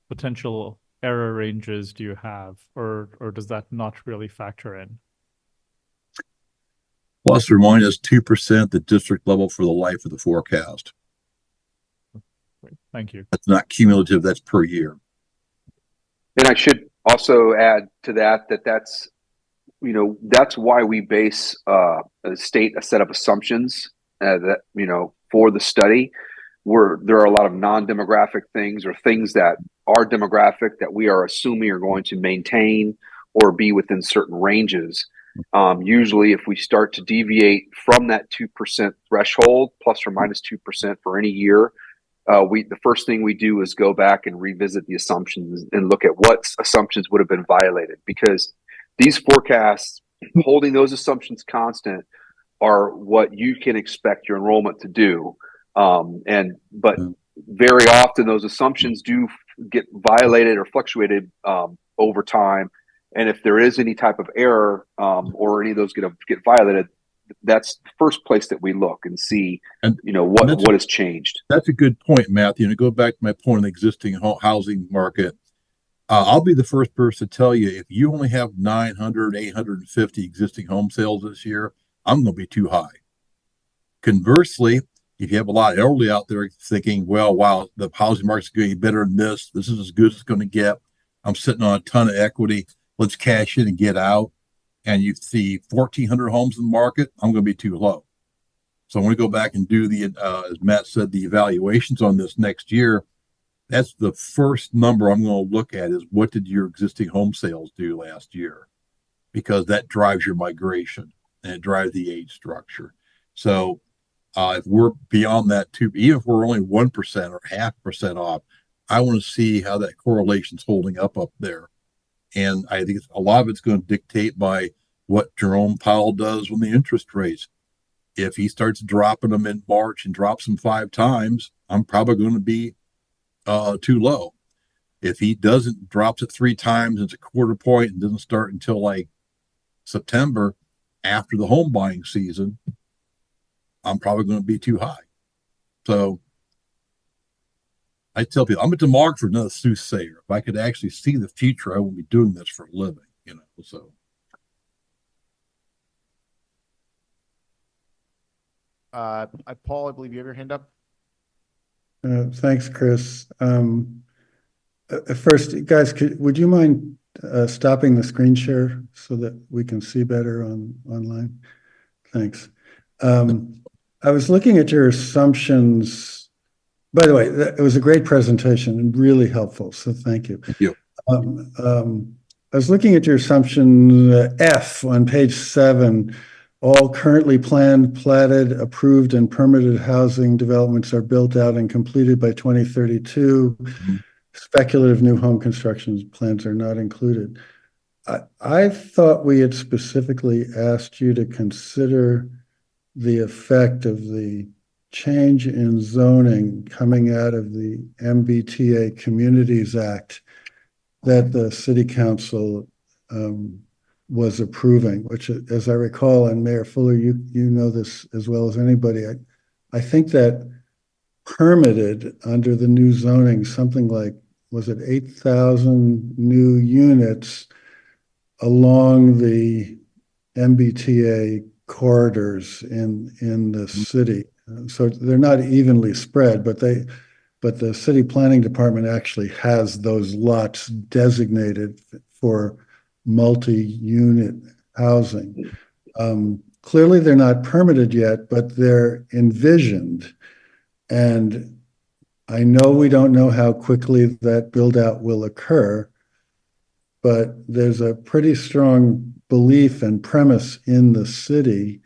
potential error ranges do you have, or does that not really factor in? Plus or minus 2% the district level for the life of the forecast. Great. Thank you. That's not cumulative, that's per year. And I should also add to that that's why we base a set of assumptions that for the study, where there are a lot of non-demographic things or things that are demographic that we are assuming are going to maintain or be within certain ranges. Usually, if we start to deviate from that 2% threshold, plus or minus 2% for any year, the first thing we do is go back and revisit the assumptions and look at what assumptions would have been violated, because these forecasts, holding those assumptions constant, are what you can expect your enrollment to do. But very often those assumptions do get violated or fluctuated over time. And if there is any type of error or any of those get violated, that's the first place that we look and see, what has changed. That's a good point, Matthew. And to go back to my point on the existing housing market, I'll be the first person to tell you, if you only have 900, 850 existing home sales this year, I'm going to be too high. Conversely, if you have a lot of elderly out there thinking, well, wow, the housing market's going to be better than this is as good as it's going to get, I'm sitting on a ton of equity, let's cash in and get out, and you see 1,400 homes in the market, I'm going to be too low. So I'm going to go back and do as Matt said, the evaluations on this next year. That's the first number I'm going to look at, is what did your existing home sales do last year? Because that drives your migration and it drives the age structure. So if we're beyond that too, even if we're only 1% or 0.5% off, I want to see how that correlation's holding up there. And I think a lot of it's going to dictate by what Jerome Powell does with the interest rates. If he starts dropping them in March and drops them 5 times, I'm probably going to be too low. If he doesn't, drops it 3 times, it's a quarter point and doesn't start until like September after the home buying season, I'm probably going to be too high. So I tell people, I'm a demographer, not a soothsayer. If I could actually see the future, I wouldn't be doing this for a living, so. Paul, I believe you have your hand up. Thanks, Chris. First, guys, would you mind stopping the screen share so that we can see better online? Thanks. I was looking at your assumptions. By the way, it was a great presentation and really helpful, so thank you. Thank you. I was looking at your assumption F on page 7. All currently planned, platted, approved, and permitted housing developments are built out and completed by 2032. Mm-hmm. Speculative new home construction plans are not included. I thought we had specifically asked you to consider the effect of the change in zoning coming out of the MBTA Communities Act that the City Council was approving, which, as I recall, and Mayor Fuller, you know this as well as anybody, I think that permitted under the new zoning something like, was it 8,000 new units along the MBTA corridors in the city. So they're not evenly spread, but the city planning department actually has those lots designated for multi-unit housing. Clearly they're not permitted yet, but they're envisioned. And I know we don't know how quickly that build out will occur, but there's a pretty strong belief and premise in the city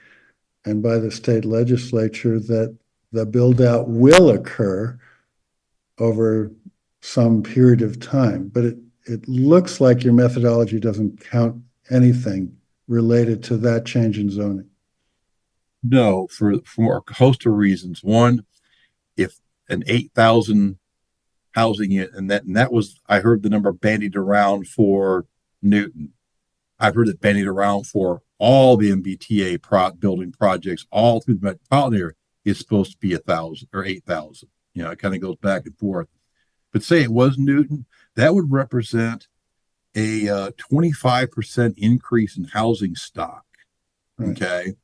and by the state legislature that the build out will occur over some period of time. But it looks like your methodology doesn't count anything related to that change in zoning. No, for a host of reasons. One, if an 8,000 housing unit, and that was, I heard the number bandied around for Newton. I've heard it bandied around for all the MBTA building projects all through the metropolitan area is supposed to be 1,000 or 8,000. It kind of goes back and forth. but say it was Newton, that would represent a 25% increase in housing stock. Right. Okay.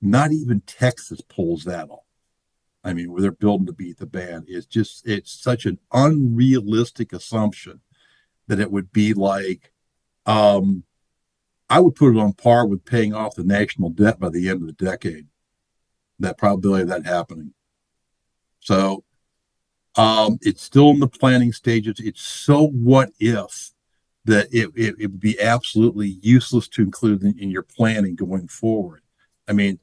Not even Texas pulls that off. I mean, where they're building to beat the band, it's such an unrealistic assumption that it would be like, I would put it on par with paying off the national debt by the end of the decade. That probability of that happening. So, it's still in the planning stages. It's so what if that it would be absolutely useless to include in your planning going forward. I mean,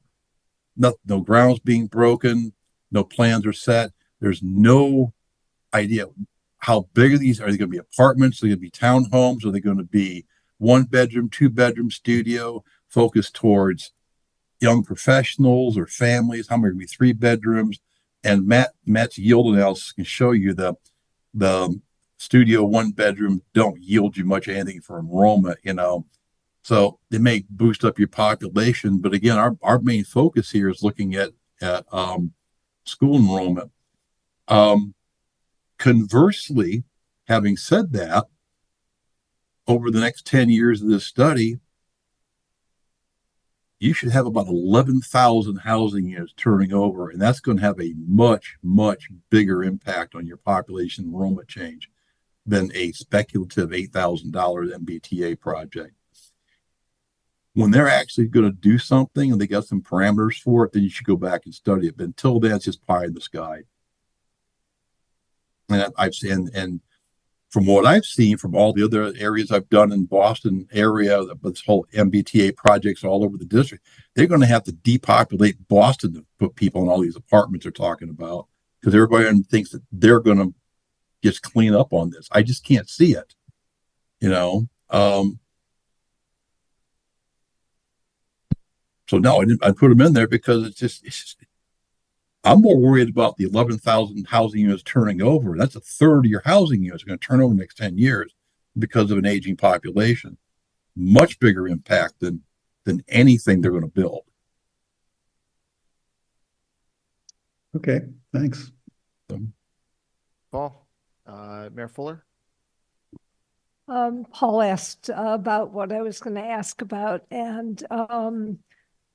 no grounds being broken, no plans are set. There's no idea how big are these. Are they going to be apartments? Are they going to be townhomes? Are they going to be 1 bedroom, 2 bedroom studio focused towards young professionals or families? How many are going to be 3 bedrooms? And Matt's yield analysis can show you the studio 1 bedroom don't yield you much anything for enrollment, you know. So it may boost up your population, but again, our main focus here is looking at school enrollment. Conversely, having said that, over the next 10 years of this study, you should have about 11,000 housing units turning over, and that's going to have a much, much bigger impact on your population enrollment change than a speculative $8,000 MBTA project. When they're actually going to do something and they got some parameters for it, then you should go back and study it. But until then, it's just pie in the sky. And I've seen, and from what I've seen from all the other areas I've done in Boston area, this whole MBTA projects all over the district, they're going to have to depopulate Boston to put people in all these apartments they're talking about, because everybody thinks that they're going to just clean up on this. I just can't see it, you know. So no, I put them in there because it's just I'm more worried about the 11,000 housing units turning over. That's a third of your housing units are going to turn over in the next 10 years because of an aging population. Much bigger impact than anything they're going to build. Okay, thanks. Paul, Mayor Fuller. Paul asked about what I was going to ask about, and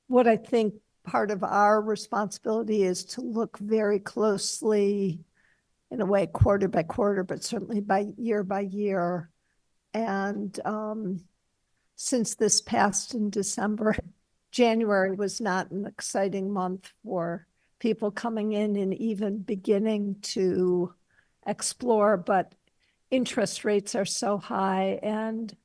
what I think part of our responsibility is to look very closely, in a way, quarter by quarter, but certainly by year. And since this passed in December, January was not an exciting month for people coming in and even beginning to explore, but interest rates are so high, and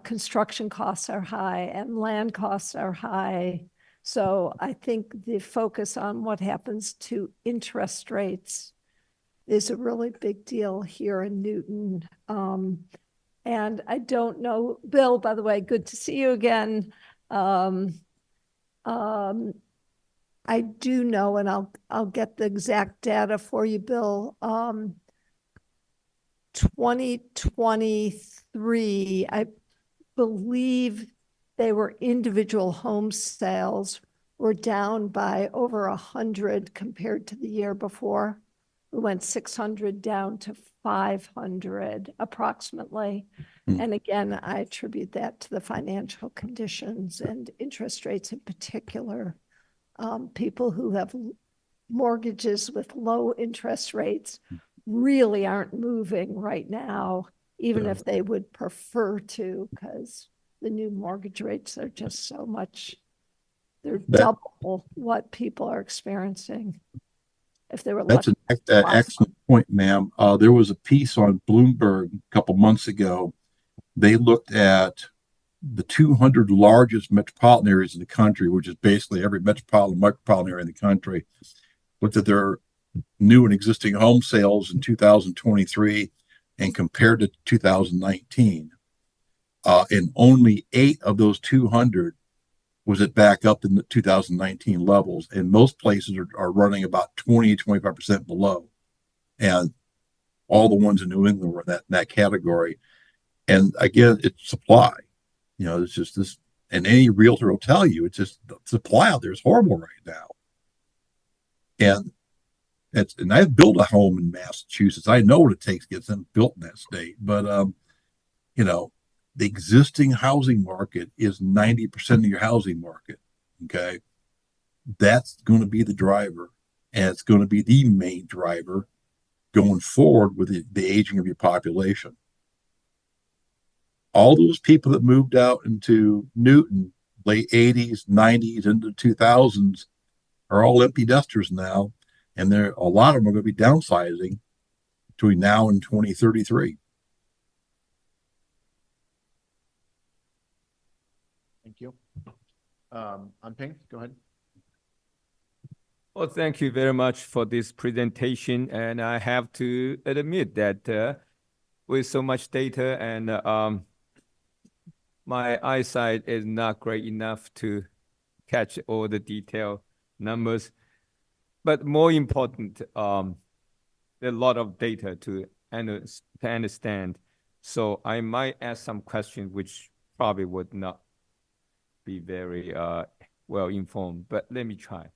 construction costs are high, and land costs are high. So I think the focus on what happens to interest rates is a really big deal here in Newton. And I don't know, Bill, by the way, good to see you again. I do know, and I'll get the exact data for you, Bill. 2023, I believe they were individual home sales were down by over 100 compared to the year before. We went 600 down to 500 approximately. And again, I attribute that to the financial conditions and interest rates in particular. People who have mortgages with low interest rates really aren't moving right now, even if they would prefer to, because the new mortgage rates are just so much, they're double what people are experiencing. If they were That's an excellent point, ma'am. There was a piece on Bloomberg a couple months ago. They looked at the 200 largest metropolitan areas in the country, which is basically every micropolitan area in the country, looked at their new and existing home sales in 2023 and compared to 2019. And only 8 of those 200 was it back up in the 2019 levels. And most places are running about 20 to 25% below. And all the ones in New England were in that category. And again, it's supply. You know, it's just this, and any realtor will tell you, it's just the supply out there is horrible right now. And and I've built a home in Massachusetts. I know what it takes to get them built in that state. But you know, the existing housing market is 90% of your housing market. Okay. That's going to be the driver. And it's going to be the main driver going forward with the aging of your population. All those people that moved out into Newton, late 80s, 90s, into 2000s, are all empty nesters now. And a lot of them are going to be downsizing between now and 2033. Thank you. Ping, go ahead. Well, thank you very much for this presentation. And I have to admit that with so much data and my eyesight is not great enough to catch all the detailed numbers. But more important, there are a lot of data to understand. So I might ask some questions which probably would not be very well informed, but let me try.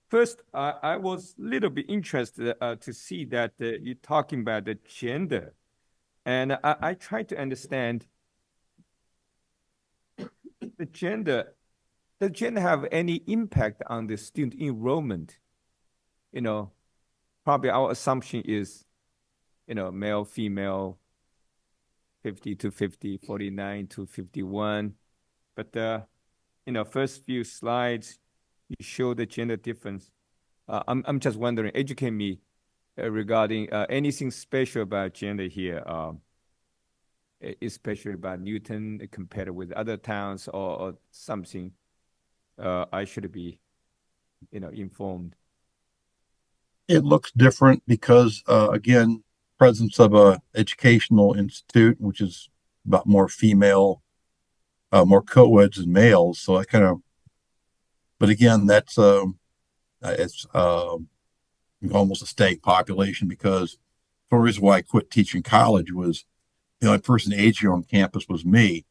First, I was a little bit interested to see that you're talking about the gender. And I try to understand the gender. Does gender have any impact on the student enrollment? You know, probably our assumption is, you know, male, female, 50 to 50, 49 to 51. But, you know, first few slides, you show the gender difference. I'm just wondering, educate me regarding anything special about gender here, especially about Newton compared with other towns or something. I should be, you know, informed. It looks different because, again, presence of a educational institute, which is about more female, more co-eds and males. So I kind of, but again, that's it's almost a state population, because the reason why I quit teaching college was the only person aging on campus was me.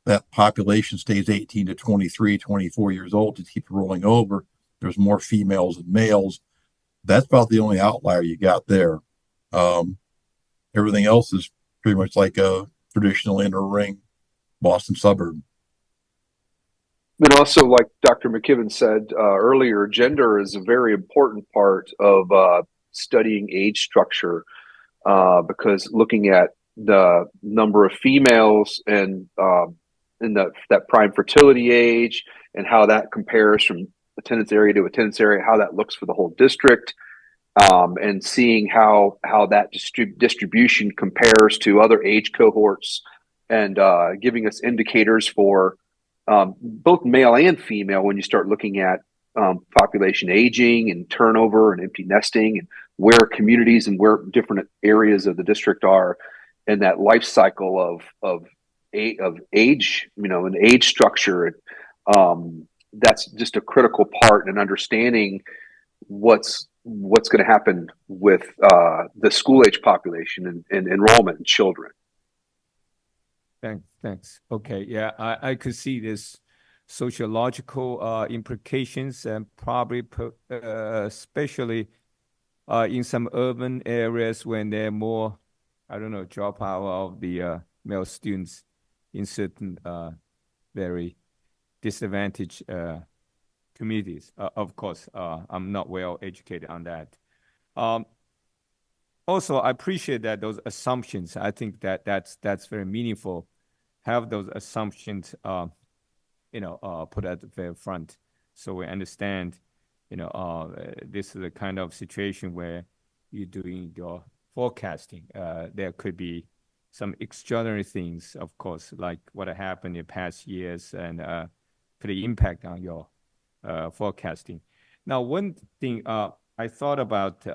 That population stays 18 to 23, 24 years old. It keeps rolling over. There's more females than males. That's about the only outlier you got there. Everything else is pretty much like a traditional inner ring Boston suburb. And also, like Dr. McKibben said earlier, gender is a very important part of studying age structure, because looking at the number of females and in that prime fertility age and how that compares from attendance area to attendance area, how that looks for the whole district, and seeing how that distribution compares to other age cohorts, and giving us indicators for both male and female when you start looking at population aging and turnover and empty nesting, and where communities and where different areas of the district are in that life cycle of age, you know, an age structure. That's just a critical part in understanding what's going to happen with the school age population and enrollment in children. Thanks. Okay, yeah, I could see this sociological implications, and probably especially in some urban areas when there are more, I don't know, dropout of the male students in certain very disadvantaged communities. Of course, I'm not well educated on that. Also, I appreciate that those assumptions. I think that's very meaningful. Have those assumptions, you know, put at the very front, so we understand, you know, this is a kind of situation where you're doing your forecasting. There could be some extraordinary things, of course, like what happened in past years, and put an impact on your forecasting. Now, one thing I thought about,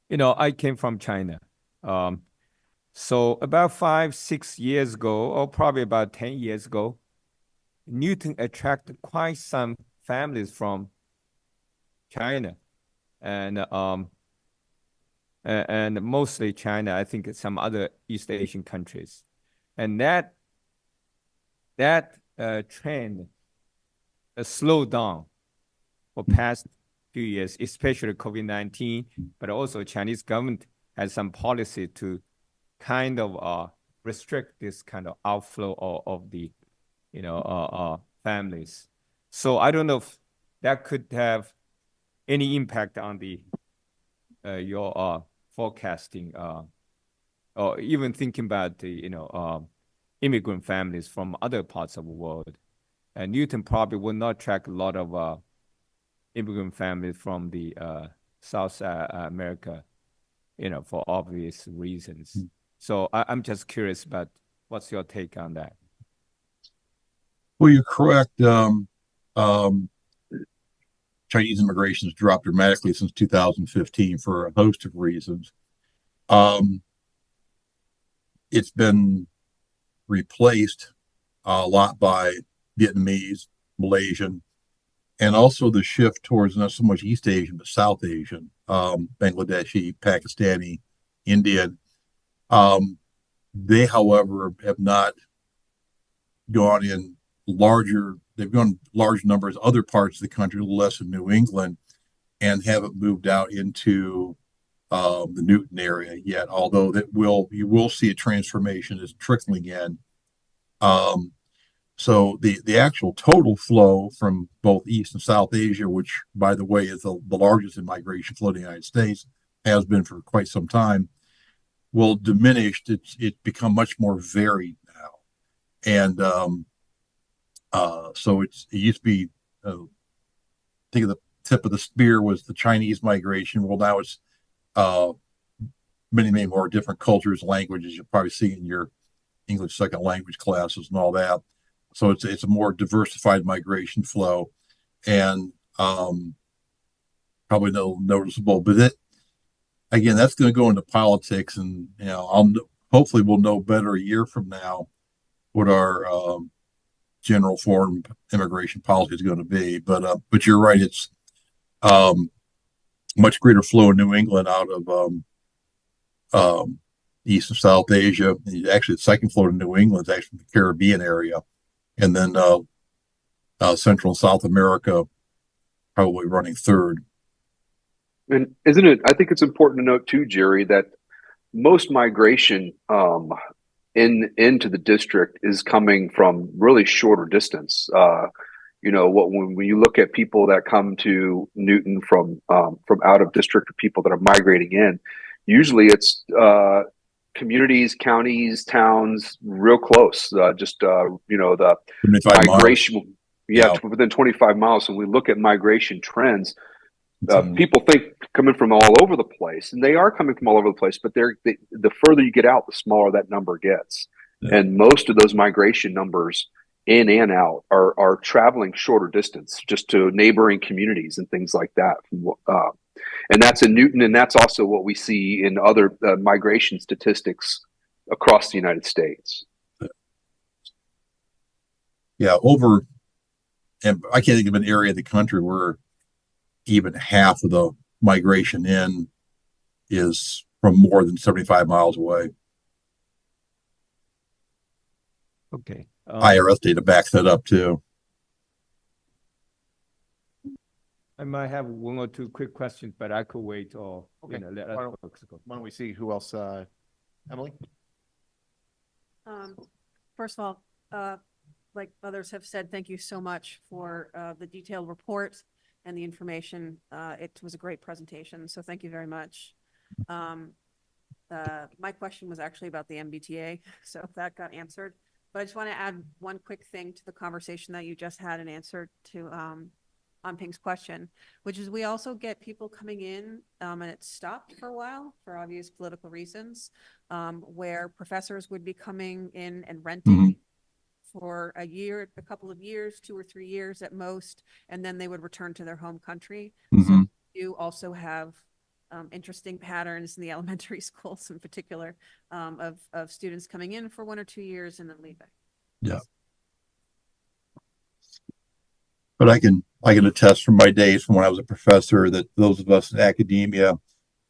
you know, I came from China. So about 5-6 years ago, or probably about 10 years ago, Newton attracted quite some families from China, and mostly China. I think some other East Asian countries, and that trend slowed down for past few years, especially COVID-19, but also Chinese government has some policy to kind of restrict this kind of outflow of the, families. So I don't know if that could have any impact on the your forecasting, or even thinking about the immigrant families from other parts of the world. And Newton probably will not attract a lot of immigrant families from the South America, for obvious reasons. So I'm just curious about what's your take on that? Well, you're correct. Chinese immigration has dropped dramatically since 2015 for a host of reasons. It's been replaced a lot by Vietnamese, Malaysian, and also the shift towards not so much East Asian, but South Asian, Bangladeshi, Pakistani, Indian. They, however, have not gone in they've gone large numbers other parts of the country, less in New England, and haven't moved out into the Newton area yet, although you will see a transformation is trickling in. So the actual total flow from both East and South Asia, which, by the way, is the largest in migration flow in the United States, has been for quite some time, will diminish. It's become much more varied now. And so it used to be, think of the tip of the spear was the Chinese migration. Well, now it's many more different cultures, languages. You'll probably see in your English second language classes and all that. So it's a more diversified migration flow, and probably no noticeable. But again, that's going to go into politics, and hopefully we'll know better a year from now what our general foreign immigration policy is going to be. But you're right; it's much greater flow in New England out of East and South Asia. Actually, the second flow to New England is actually the Caribbean area, and then Central and South America probably running third. And isn't it? I think it's important to note too, Jerry, that most migration into the district is coming from really shorter distance. When you look at people that come to Newton from out of district, or people that are migrating in, usually it's communities, counties, towns, real close. The migration, within 25 miles. When we look at migration trends, people think coming from all over the place, and they are coming from all over the place. But the further you get out, the smaller that number gets. Yeah. And most of those migration numbers in and out are traveling shorter distance, just to neighboring communities and things like that. And that's in Newton, and that's also what we see in other migration statistics across the United States. Yeah, and I can't think of an area of the country where even half of the migration in is from more than 75 miles away. Okay. IRS data backs that up too. I might have one or two quick questions, but I could wait or why don't we see who else? Emily? First of all, like others have said, thank you so much for the detailed report and the information. It was a great presentation, so thank you very much. My question was actually about the MBTA, so that got answered. But I just want to add one quick thing to the conversation that you just had in answer to on Pink's question, which is we also get people coming in and it's stopped for a while for obvious political reasons, where professors would be coming in and renting for a couple of years, 2 or 3 years at most, and then they would return to their home country. So you also have interesting patterns in the elementary schools in particular, of students coming in for 1 or 2 years and then leaving. Yeah. But I can attest from my days from when I was a professor that those of us in academia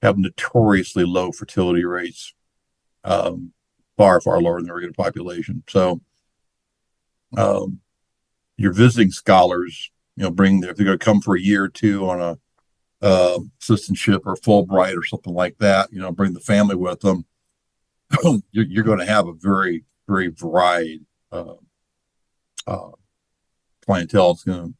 have notoriously low fertility rates, far lower than the regular population. So your visiting scholars bring if they're going to come for a year or two on a assistantship or Fulbright or something like that, bring the family with them. You're going to have a very, very varied clientele. It's going to,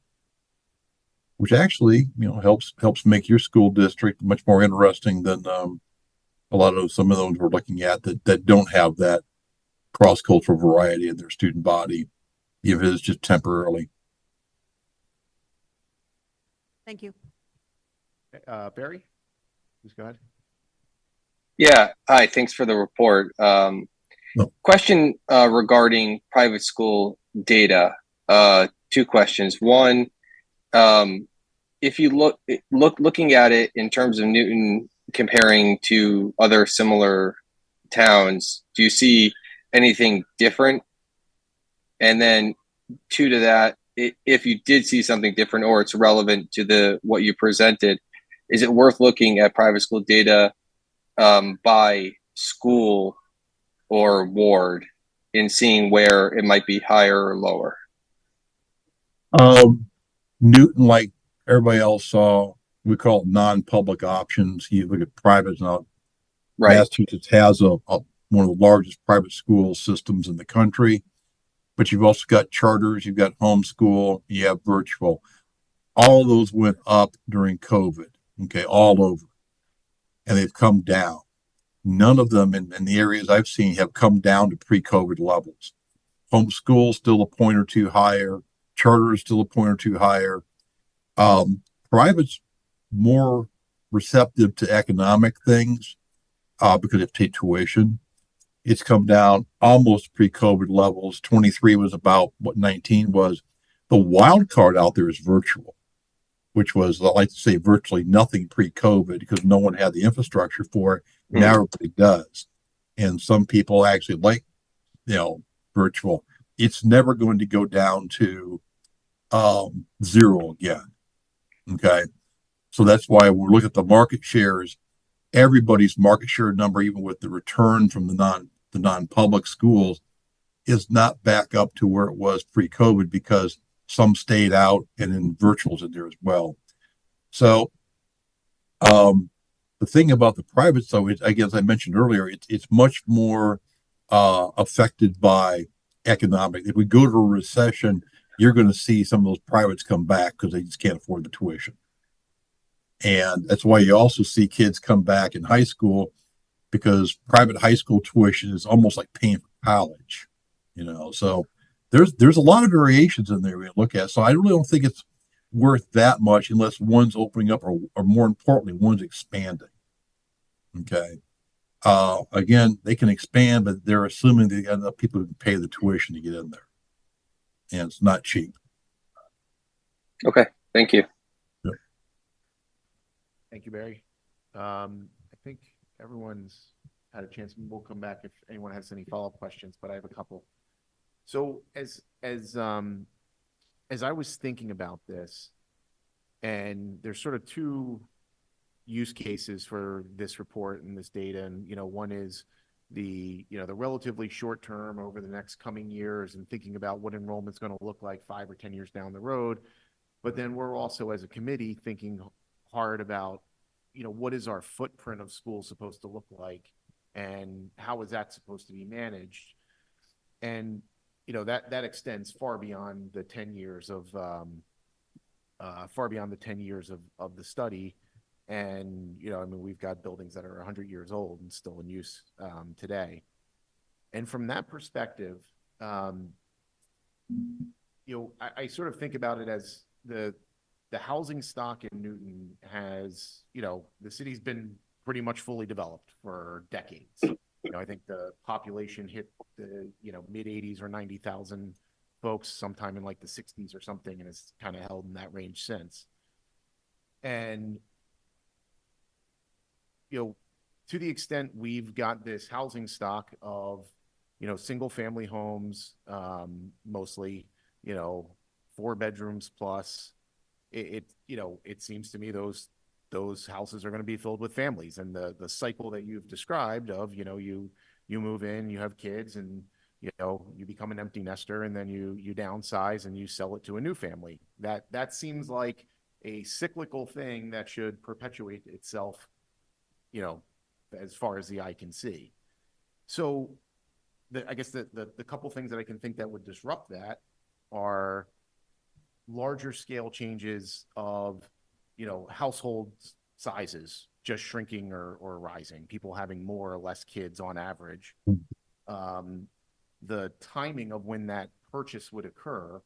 which actually, helps make your school district much more interesting than a lot of some of those we're looking at that don't have that cross-cultural variety in their student body, if it is just temporarily. Thank you. Barry, please go ahead. Yeah, hi, thanks for the report. Question regarding private school data. Two questions. One, if you looking at it in terms of Newton comparing to other similar towns, do you see anything different? And then two to that, if you did see something different or it's relevant to what you presented, is it worth looking at private school data by school or ward in seeing where it might be higher or lower? Newton, like everybody else saw, we call it non-public options. You look at private now. Right. Massachusetts has one of the largest private school systems in the country, but you've also got charters, you've got homeschool, you have virtual. All of those went up during COVID, okay, all over, and they've come down. None of them in the areas I've seen have come down to pre-COVID levels. Homeschool still a point or two higher. Charter is still a point or two higher. Private's more receptive to economic things because of tuition. It's come down almost pre-COVID levels. 23 was about what 19 was. The wild card out there is virtual, which was, I like to say, virtually nothing pre-COVID because no one had the infrastructure for it. Now everybody does. And some people actually like, virtual. It's never going to go down to zero again. Okay. So that's why we look at the market shares, everybody's market share number, even with the return from the non-public schools, is not back up to where it was pre-COVID because some stayed out and then virtual's in there as well. So the thing about the privates, though, is, as I mentioned earlier, it's much more affected by economic. If we go to a recession, you're going to see some of those privates come back because they just can't afford the tuition. And that's why you also see kids come back in high school because private high school tuition is almost like paying for college, So there's a lot of variations in there we look at. So I really don't think it's worth that much unless one's opening up or more importantly, one's expanding. Okay. Again, they can expand, but they're assuming they got enough people who can pay the tuition to get in there. And it's not cheap. Okay. Thank you. Yep. Thank you, Barry. I think everyone's had a chance. We'll come back if anyone has any follow-up questions, but I have a couple. So as I was thinking about this, and there's sort of two use cases for this report and this data, and one is the relatively short term over the next coming years and thinking about what enrollment's going to look like 5 or 10 years down the road. But then we're also, as a committee, thinking hard about, what is our footprint of schools supposed to look like and how is that supposed to be managed? And, that extends far beyond the 10 years of the study. And, we've got buildings that are 100 years old and still in use today. And from that perspective, I sort of think about it as the housing stock in Newton has, the city's been pretty much fully developed for decades. I think the population hit the, mid 80s or 90,000 folks sometime in like the 60s or something, and it's kind of held in that range since. And to the extent we've got this housing stock of, single family homes, mostly, 4 bedrooms plus, it seems to me those houses are going to be filled with families. And the cycle that you've described of, you move in, you have kids, and you know, you become an empty nester and then you downsize and you sell it to a new family. That seems like a cyclical thing that should perpetuate itself, you know, as far as the eye can see. So I guess the couple things that I can think that would disrupt that are larger scale changes of, you know, household sizes just shrinking or rising, people having more or less kids on average. The timing of when that purchase would occur,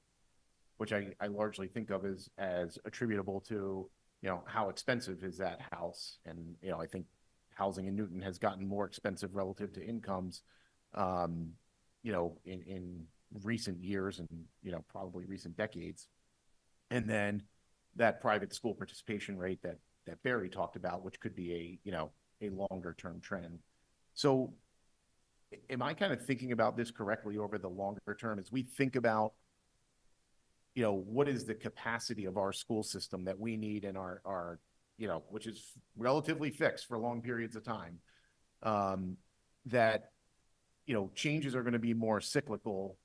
which I largely think of as attributable to, you know, how expensive is that house. And, you know, I think housing in Newton has gotten more expensive relative to incomes, you know, in recent years and, you know, probably recent decades. And then that private school participation rate that Barry talked about, which could be a, you know, a longer term trend. So am I kind of thinking about this correctly over the longer term as we think about, you know, what is the capacity of our school system that we need in our you know, which is relatively fixed for long periods of time, that, you know, changes are going to be more cyclical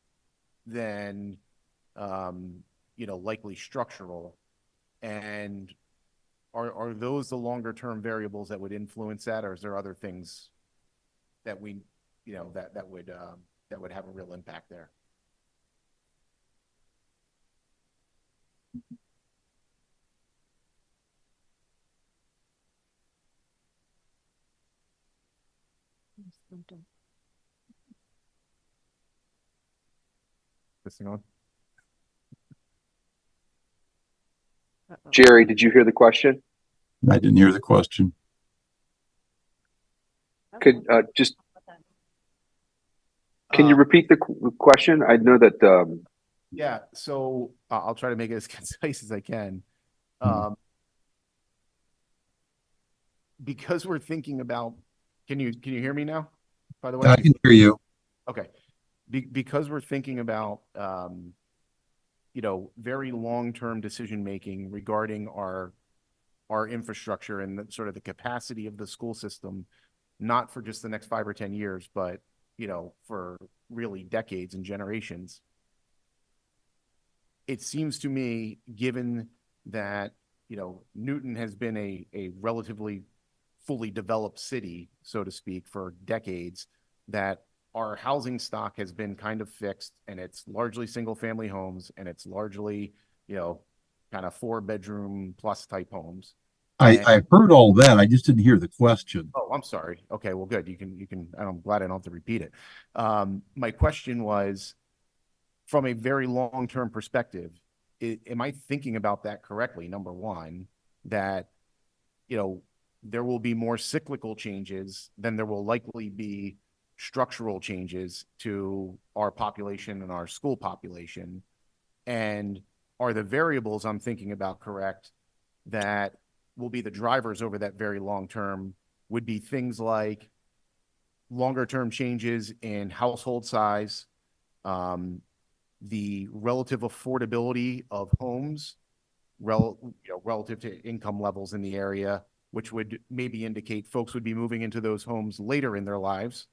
than, you know, likely structural. And are those the longer term variables that would influence that, or is there other things that we, you know, that would have a real impact there? This thing on? Jerry, did you hear the question? I didn't hear the question. Could just can you repeat the question? I know that. Yeah, so I'll try to make it as concise as I can. Because we're thinking about, can you hear me now? By the way, I can hear you. Okay, because we're thinking about, you know, very long-term decision making regarding our infrastructure and the, sort of the capacity of the school system, not for just the next 5 or 10 years, but, you know, for really decades and generations. It seems to me, given that, you know, Newton has been a relatively fully developed city, so to speak, for decades, that our housing stock has been kind of fixed, and it's largely single family homes, and it's largely, you know, kind of 4-bedroom plus type homes. I heard all that. I just didn't hear the question. Oh, I'm sorry. Okay, well, good. You can, I'm glad I don't have to repeat it. My question was, from a very long-term perspective, am I thinking about that correctly? Number one, that, you know, there will be more cyclical changes than there will likely be structural changes to our population and our school population. And are the variables I'm thinking about correct that will be the drivers over that very long term would be things like longer term changes in household size, the relative affordability of homes, relative to income levels in the area, which would maybe indicate folks would be moving into those homes later in their lives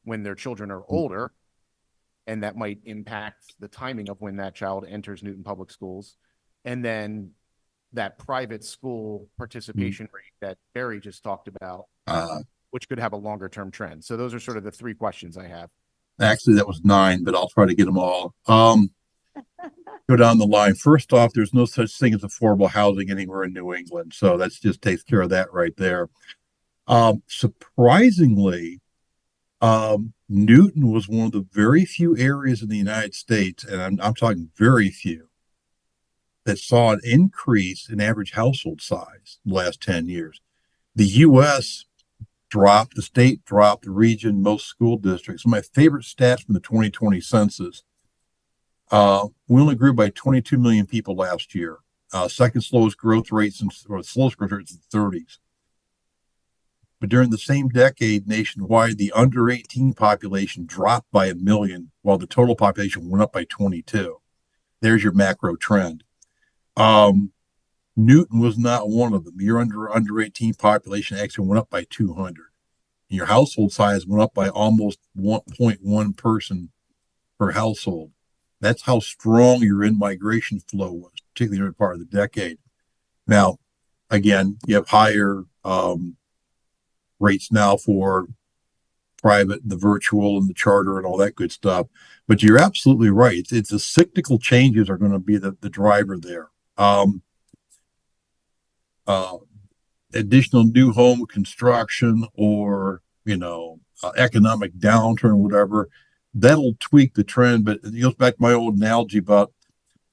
when their children are older, and that might impact the timing of when that child enters Newton Public Schools. And then that private school participation rate that Barry just talked about, which could have a longer term trend. So those are sort of the 3 questions I have. Actually, that was 9, but I'll try to get them all. Go down the line. First off, there's no such thing as affordable housing anywhere in New England. So that's just takes care of that right there. Surprisingly, Newton was one of the very few areas in the United States, and I'm talking very few, that saw an increase in average household size in the last 10 years. The U.S. dropped, the state dropped, the region, most school districts. My favorite stats from the 2020 census, we only grew by 22 million people last year. Second slowest growth rate since, or the slowest growth rate since the 30s. But during the same decade nationwide, the under 18 population dropped by 1 million, while the total population went up by 22. There's your macro trend. Newton was not one of them. Your under 18 population actually went up by 200. And your household size went up by almost 1.1 person per household. That's how strong your in-migration flow was, particularly in the part of the decade. Now, again, you have higher rates now for private, the virtual, and the charter, and all that good stuff. But you're absolutely right. It's the cyclical changes are going to be the driver there. Additional new home construction, or economic downturn, or whatever, that'll tweak the trend. But it goes back to my old analogy about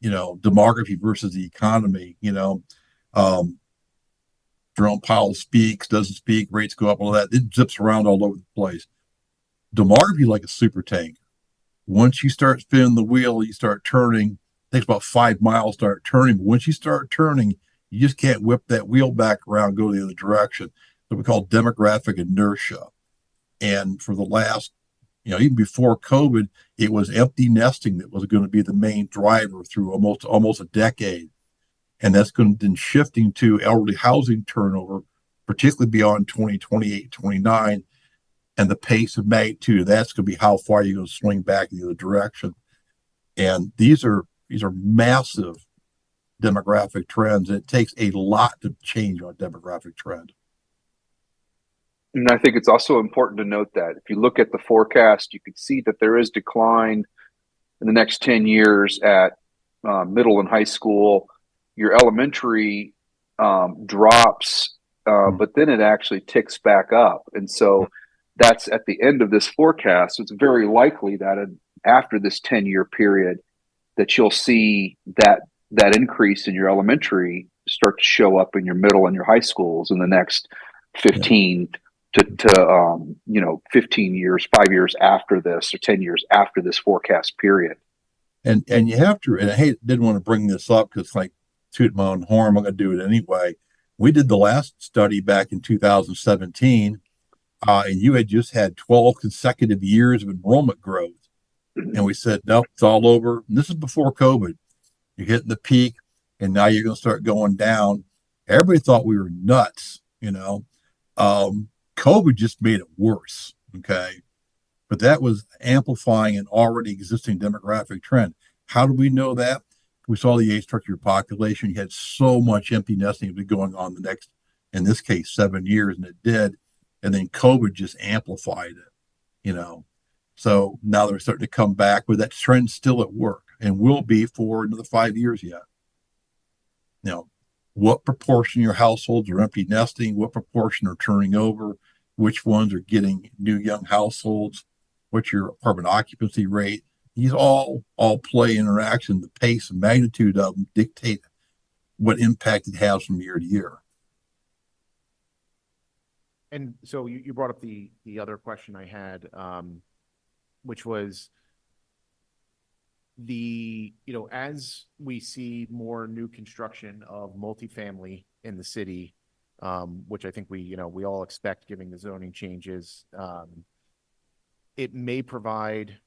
demography versus the economy. Jerome Powell speaks, doesn't speak, rates go up, all that. It zips around all over the place. Demography, like a super tanker. Once you start spinning the wheel, you start turning. It takes about 5 miles to start turning. But once you start turning, you just can't whip that wheel back around, go the other direction. So we call demographic inertia. And for the last, even before COVID, it was empty nesting that was going to be the main driver through almost a decade. And that's going to then shifting to elderly housing turnover, particularly beyond 2028, 29. And the pace of magnitude of that's going to be how far you're going to swing back in the other direction. And these are massive demographic trends. And it takes a lot to change on a demographic trend. And I think it's also important to note that if you look at the forecast, you can see that there is decline in the next 10 years at middle and high school. Your elementary drops, but then it actually ticks back up. And so that's at the end of this forecast. So it's very likely that after this 10-year period that you'll see that increase in your elementary start to show up in your middle and your high schools in the next 15 to 15 years, 5 years after this, or 10 years after this forecast period. And you have to, and I didn't want to bring this up because like toot my own horn, I'm going to do it anyway. We did the last study back in 2017, and you had just had 12 consecutive years of enrollment growth. And we said, no, it's all over. And this is before COVID. You're hitting the peak, and now you're going to start going down. Everybody thought we were nuts, COVID just made it worse, okay? But that was amplifying an already existing demographic trend. How do we know that? We saw the age structure of your population. You had so much empty nesting going on the next, in this case, 7 years, and it did. And then COVID just amplified it, So now they're starting to come back, but that trend's still at work and will be for another 5 years yet. Now, what proportion of your households are empty nesting? What proportion are turning over? Which ones are getting new young households? What's your apartment occupancy rate? These all play interaction. The pace and magnitude of them dictate what impact it has from year to year. And so you brought up the other question I had, which was as we see more new construction of multifamily in the city, which I think we all expect given the zoning changes, it may provide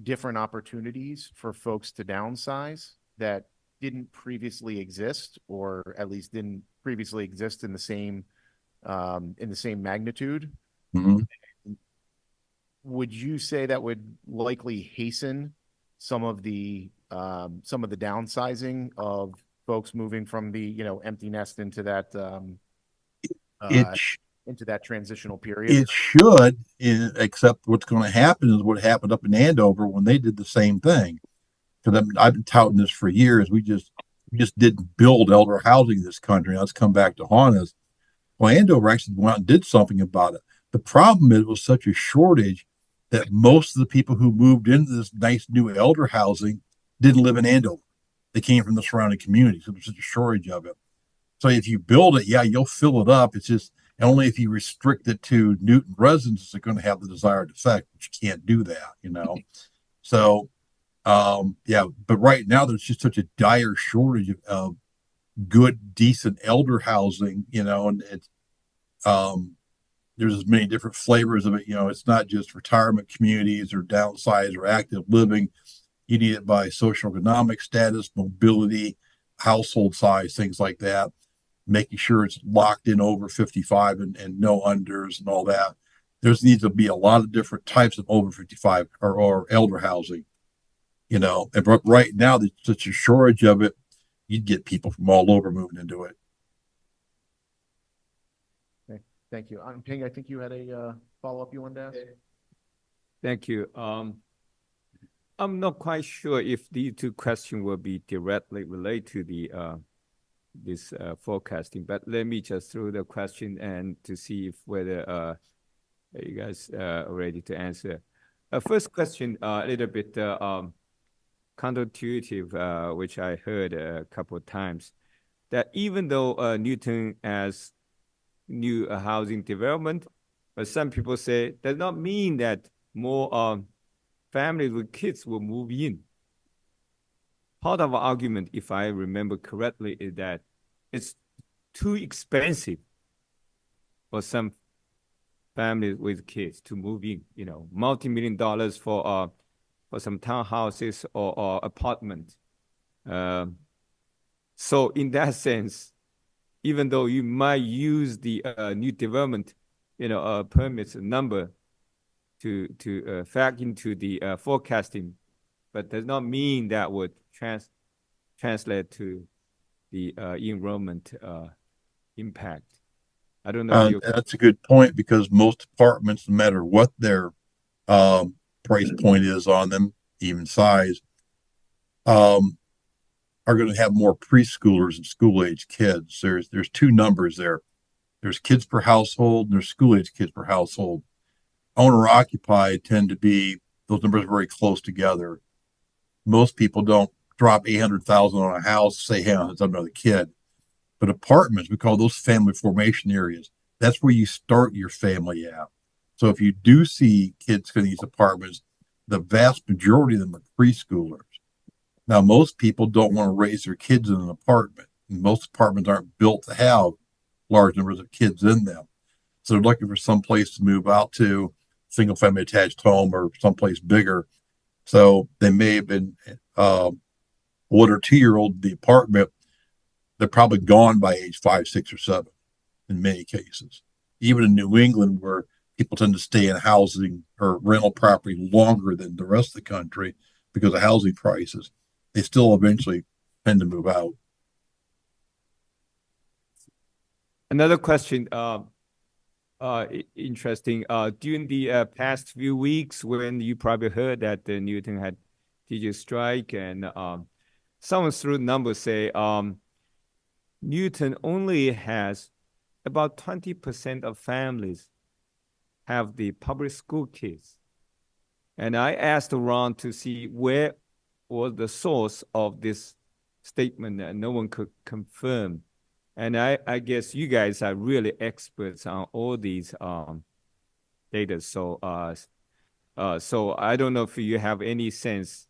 different opportunities for folks to downsize that didn't previously exist, or at least didn't previously exist in the same magnitude. Mm-hmm. Would you say that would likely hasten some of the downsizing of folks moving from the empty nest into that into that transitional period? It should, except what's going to happen is what happened up in Andover when they did the same thing. Because I've been touting this for years. We just didn't build elder housing in this country. Now it's come back to haunt us. Well, Andover actually went out and did something about it. The problem is it was such a shortage that most of the people who moved into this nice new elder housing didn't live in Andover. They came from the surrounding communities. So there's such a shortage of it. So if you build it, yeah, you'll fill it up. It's just only if you restrict it to Newton residents is it going to have the desired effect, but you can't do that, So, but right now there's just such a dire shortage of good, decent elder housing, and it's, there's as many different flavors of it. It's not just retirement communities or downsize or active living. You need it by social economic status, mobility, household size, things like that, making sure it's locked in over 55 and no unders and all that. There's needs to be a lot of different types of over 55 or elder housing. you know, and right now there's such a shortage of it, you'd get people from all over moving into it. Okay, thank you. Ping, I think you had a follow-up you wanted to ask? Thank you. I'm not quite sure if these two questions will be directly related to the this forecasting, but let me just throw the question and to see if whether you guys are ready to answer. First question, a little bit counterintuitive, which I heard a couple of times, that even though Newton has new housing development, but some people say does not mean that more families with kids will move in. Part of our argument, if I remember correctly, is that it's too expensive for some families with kids to move in, you know, multi-million dollars for some townhouses or apartment. So in that sense, even though you might use the new development, you know, permits number to factor into the forecasting, but does not mean that would translate to the enrollment impact. I don't know if you. That's a good point, because most apartments, no matter what their price point is on them, even size, are going to have more preschoolers and school-age kids. There's two numbers there. There's kids per household and there's school-age kids per household. Owner-occupied tend to be, those numbers are very close together. Most people don't drop $800,000 on a house, say, hey, it's another kid. But apartments, we call those family formation areas. That's where you start your family at. So if you do see kids in these apartments, the vast majority of them are preschoolers. Now, most people don't want to raise their kids in an apartment. Most apartments aren't built to have large numbers of kids in them. So they're looking for some place to move out to, single family attached home or someplace bigger. So they may have been 1 or 2 year old in the apartment. They're probably gone by age 5, 6, or 7 in many cases. Even in New England, where people tend to stay in housing or rental property longer than the rest of the country because of housing prices, they still eventually tend to move out. Another question, interesting. During the past few weeks, when you probably heard that Newton had teacher strike, and someone threw numbers say Newton only has about 20% of families have the public school kids. And I asked around to see where was the source of this statement, and no one could confirm. And I guess you guys are really experts on all these data. So so I don't know if you have any sense,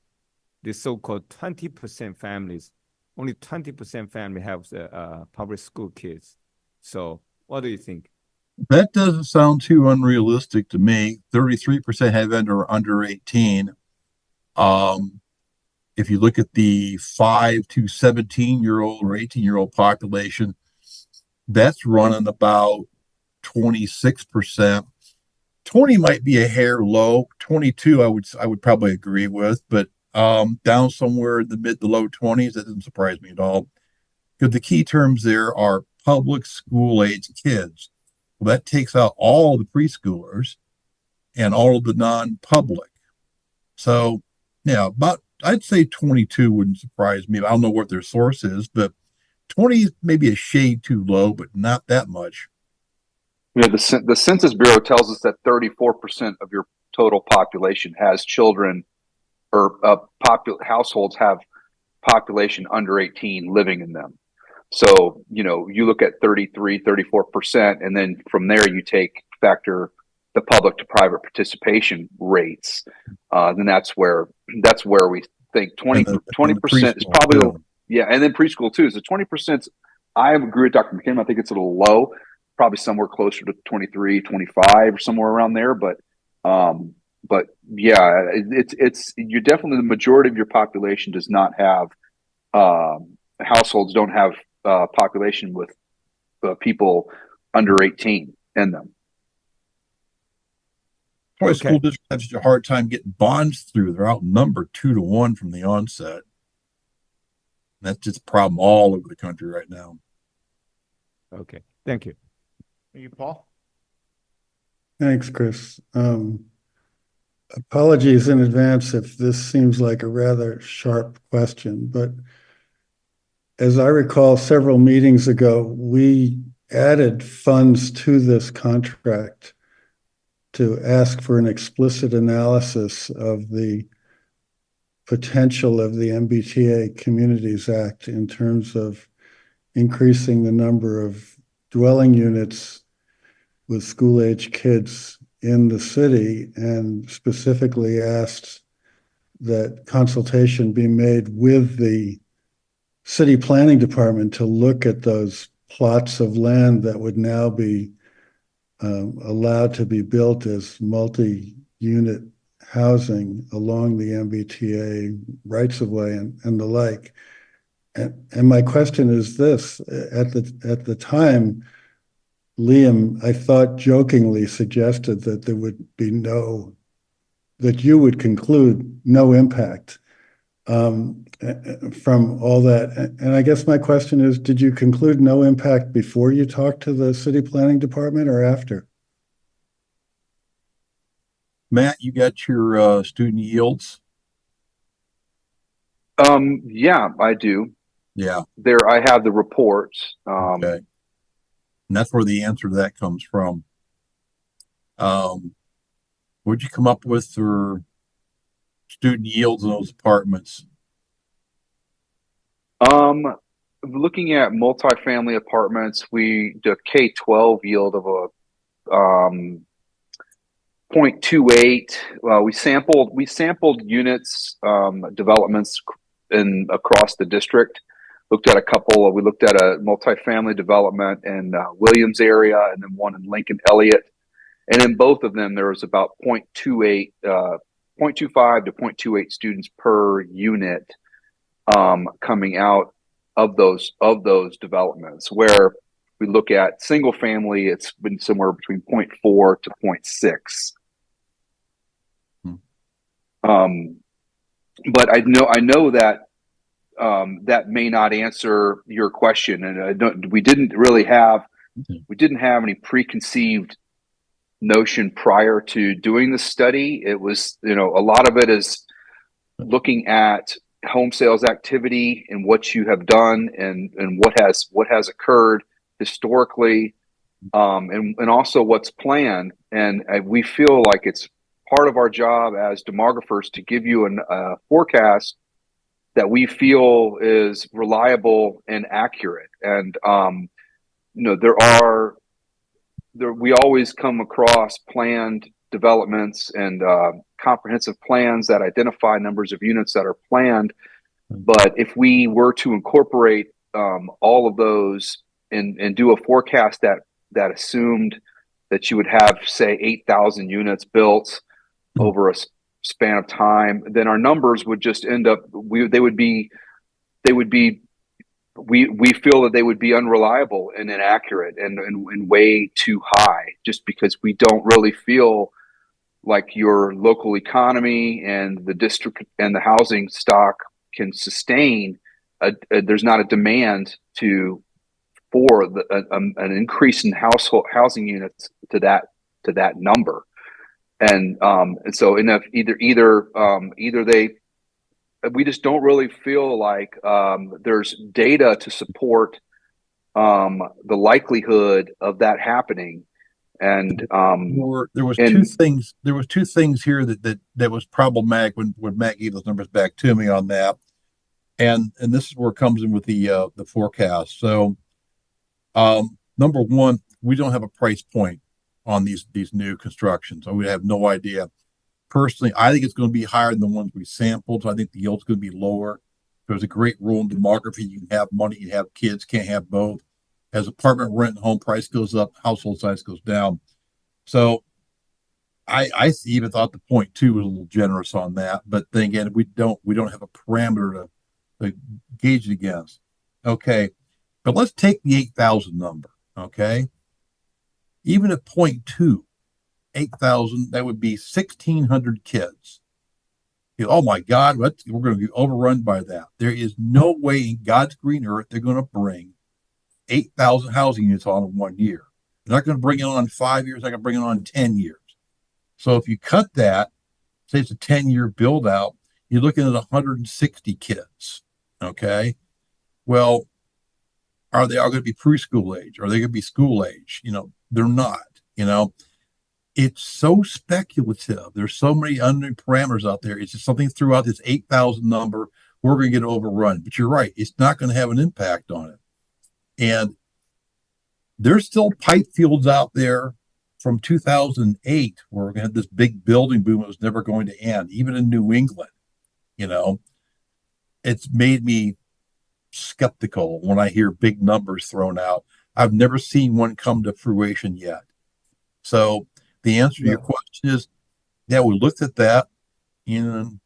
the so-called 20% families, only 20% family have public school kids. So what do you think? That doesn't sound too unrealistic to me. 33% have under 18. If you look at the 5 to 17-year-old or 18-year-old population, that's running about 26%. 20 might be a hair low. 22, I would probably agree with, but down somewhere in the mid to low 20s, that doesn't surprise me at all. Because the key terms there are public school age kids. Well, that takes out all the preschoolers and all of the non-public. So, yeah, about I'd say 22 wouldn't surprise me. I don't know what their source is, but 20 is maybe a shade too low, but not that much. You know, the Census Bureau tells us that 34% of your total population has children, or households have population under 18 living in them. So, you know, you look at 33, 34%, and then from there you factor the public to private participation rates. Then that's where we think 20% is probably, yeah, and then preschool too. So 20%, I agree with Dr. McKim. I think it's a little low, probably somewhere closer to 23, 25 or somewhere around there. But yeah, you're definitely, the majority of your population does not have, households don't have population with people under 18 in them. Probably Okay. school districts have such a hard time getting bonds through. They're outnumbered 2-1 from the onset. That's just a problem all over the country right now. Okay. Thank you. Thank you, Paul. Thanks, Chris. Apologies in advance if this seems like a rather sharp question, but as I recall, several meetings ago, we added funds to this contract to ask for an explicit analysis of the potential of the MBTA Communities Act in terms of increasing the number of dwelling units with school-age kids in the city, and specifically asked that consultation be made with the city planning department to look at those plots of land that would now be allowed to be built as multi-unit housing along the MBTA rights of way and the like. And my question is this: at the time, Liam, I thought, jokingly suggested that there would be that you would conclude no impact from all that. And I guess my question is, did you conclude no impact before you talked to the city planning department or after? Matt, you got your student yields? Yeah, I do. Yeah. There, I have the reports. Okay. And that's where the answer to that comes from. What'd you come up with for student yields in those apartments? Looking at multifamily apartments, the K-12 yield of a 0.28. We sampled units, developments across the district. Looked at a couple. We looked at a multifamily development in Williams area, and then one in Lincoln Elliott. And in both of them, there was about 0.28, 0.25 to 0.28 students per unit coming out of those developments. Where we look at single family, it's been somewhere between 0.4 to 0.6. But I know that that may not answer your question, and we didn't have any preconceived notion prior to doing the study. It was, a lot of it is looking at home sales activity and what you have done and what has occurred historically, and also what's planned. And we feel like it's part of our job as demographers to give you a forecast that we feel is reliable and accurate. And we always come across planned developments and comprehensive plans that identify numbers of units that are planned. But if we were to incorporate all of those and do a forecast that assumed that you would have, say, 8,000 units built over a span of time, then our numbers would just end up, we feel that they would be unreliable and inaccurate and way too high, just because we don't really feel like your local economy and the district and the housing stock can sustain. There's not a demand for an increase in housing units to that number. And so we just don't really feel like there's data to support the likelihood of that happening. And there was two things here that was problematic when Matt gave those numbers back to me on that. And this is where it comes in with the forecast. So number one, we don't have a price point on these new constructions. So we have no idea. Personally, I think it's going to be higher than the ones we sampled. So I think the yield's going to be lower. There's a great rule in demography. You can have money, you have kids, can't have both. As apartment rent and home price goes up, household size goes down. So I even thought the 0.2 was a little generous on that. But then again, we don't have a parameter to gauge it against. Okay. But let's take the 8,000 number. Okay. Even at 0.2, 8,000, that would be 1,600 kids. Oh my God, we're going to be overrun by that. There is no way in God's green earth they're going to bring 8,000 housing units on in 1 year. They're not going to bring it on in 5 years. They're going to bring it on in 10 years. So if you cut that, say it's a 10-year build out, you're looking at 160 kids. Okay. Well, are they all going to be preschool age? Are they going to be school age? They're not. It's so speculative. There's so many unknown parameters out there. It's just something throughout this 8,000 number. We're going to get overrun. But you're right. It's not going to have an impact on it. And there's still pipe fields out there from 2008 where we had this big building boom that was never going to end, even in New England. It's made me skeptical when I hear big numbers thrown out. I've never seen one come to fruition yet. So the answer to your question is, yeah, we looked at that, and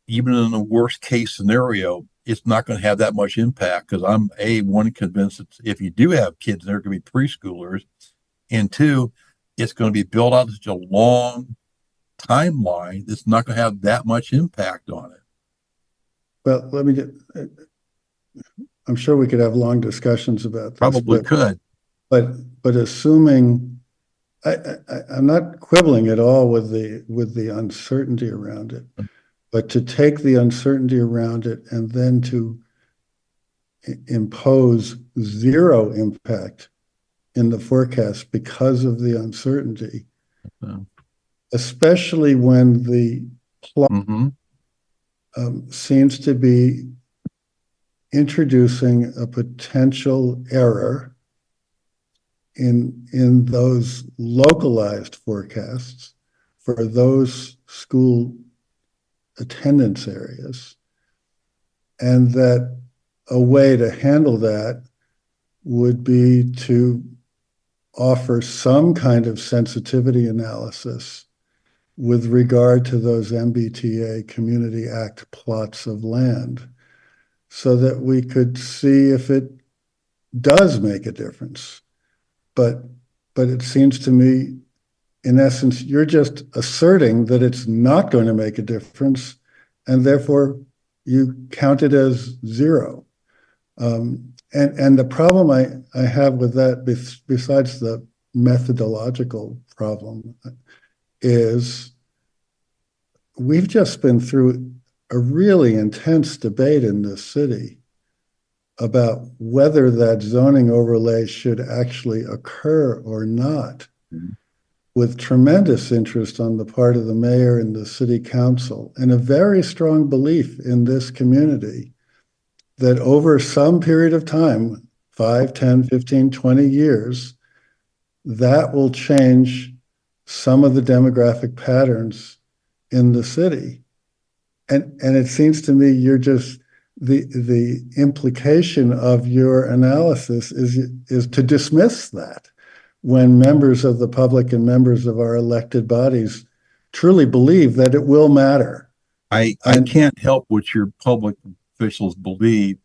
even in the worst case scenario, it's not going to have that much impact because I'm convinced that if you do have kids, they're going to be preschoolers, and two, it's going to be built out such a long timeline that's not going to have that much impact on it. Well, I'm sure we could have long discussions about this. Probably could. But assuming, I'm not quibbling at all with the uncertainty around it, but to take the uncertainty around it and then to impose zero impact in the forecast because of the uncertainty, especially when the plot seems to be introducing a potential error in those localized forecasts for those school attendance areas, and that a way to handle that would be to offer some kind of sensitivity analysis with regard to those MBTA Community Act plots of land, so that we could see if it does make a difference. But it seems to me, in essence, you're just asserting that it's not going to make a difference, and therefore you count it as zero. And the problem I have with that, besides the methodological problem, is we've just been through a really intense debate in this city about whether that zoning overlay should actually occur or not, with tremendous interest on the part of the mayor and the city council, and a very strong belief in this community that over some period of time, 5, 10, 15, 20 years, that will change some of the demographic patterns in the city. And it seems to me you're just, the implication of your analysis is to dismiss that, when members of the public and members of our elected bodies truly believe that it will matter. I can't help what your public officials believe.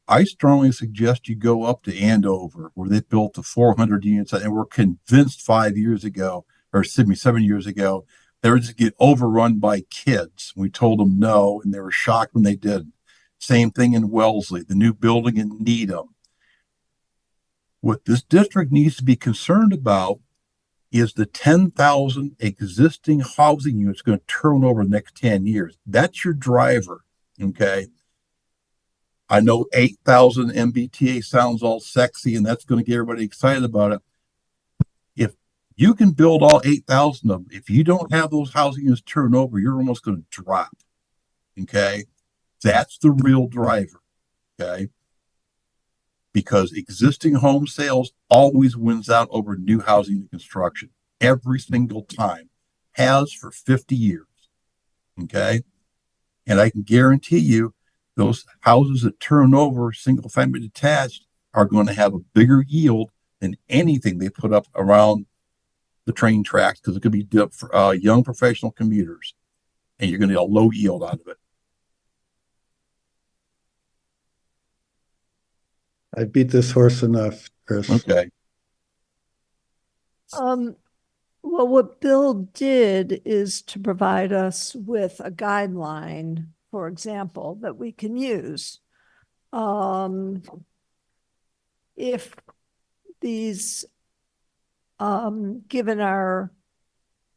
I strongly suggest you go up to Andover, where they built the 400 units, and were convinced 7 years ago, they were just get overrun by kids. We told them no, and they were shocked when they did. Same thing in Wellesley, the new building in Needham. What this district needs to be concerned about is the 10,000 existing housing units going to turn over the next 10 years. That's your driver, okay? I know 8,000 MBTA sounds all sexy, and that's going to get everybody excited about it. If you can build all 8,000 of them, if you don't have those housing units turn over, you're almost going to drop, okay? That's the real driver, okay? Because existing home sales always wins out over new housing construction every single time, has for 50 years, okay? And I can guarantee you those houses that turn over single family detached are going to have a bigger yield than anything they put up around the train tracks, because it could be young professional commuters, and you're going to get a low yield out of it. I beat this horse enough, Chris. Okay. Well, what Bill did is to provide us with a guideline, for example, that we can use. If these, given our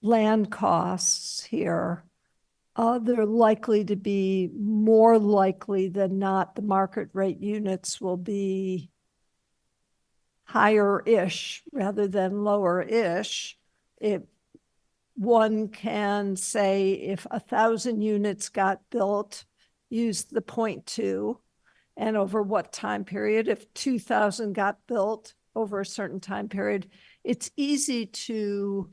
land costs here, they're likely to be more likely than not, the market rate units will be higher-ish rather than lower-ish. If one can say if 1,000 units got built, use the 0.2, and over what time period. If 2,000 got built over a certain time period, it's easy to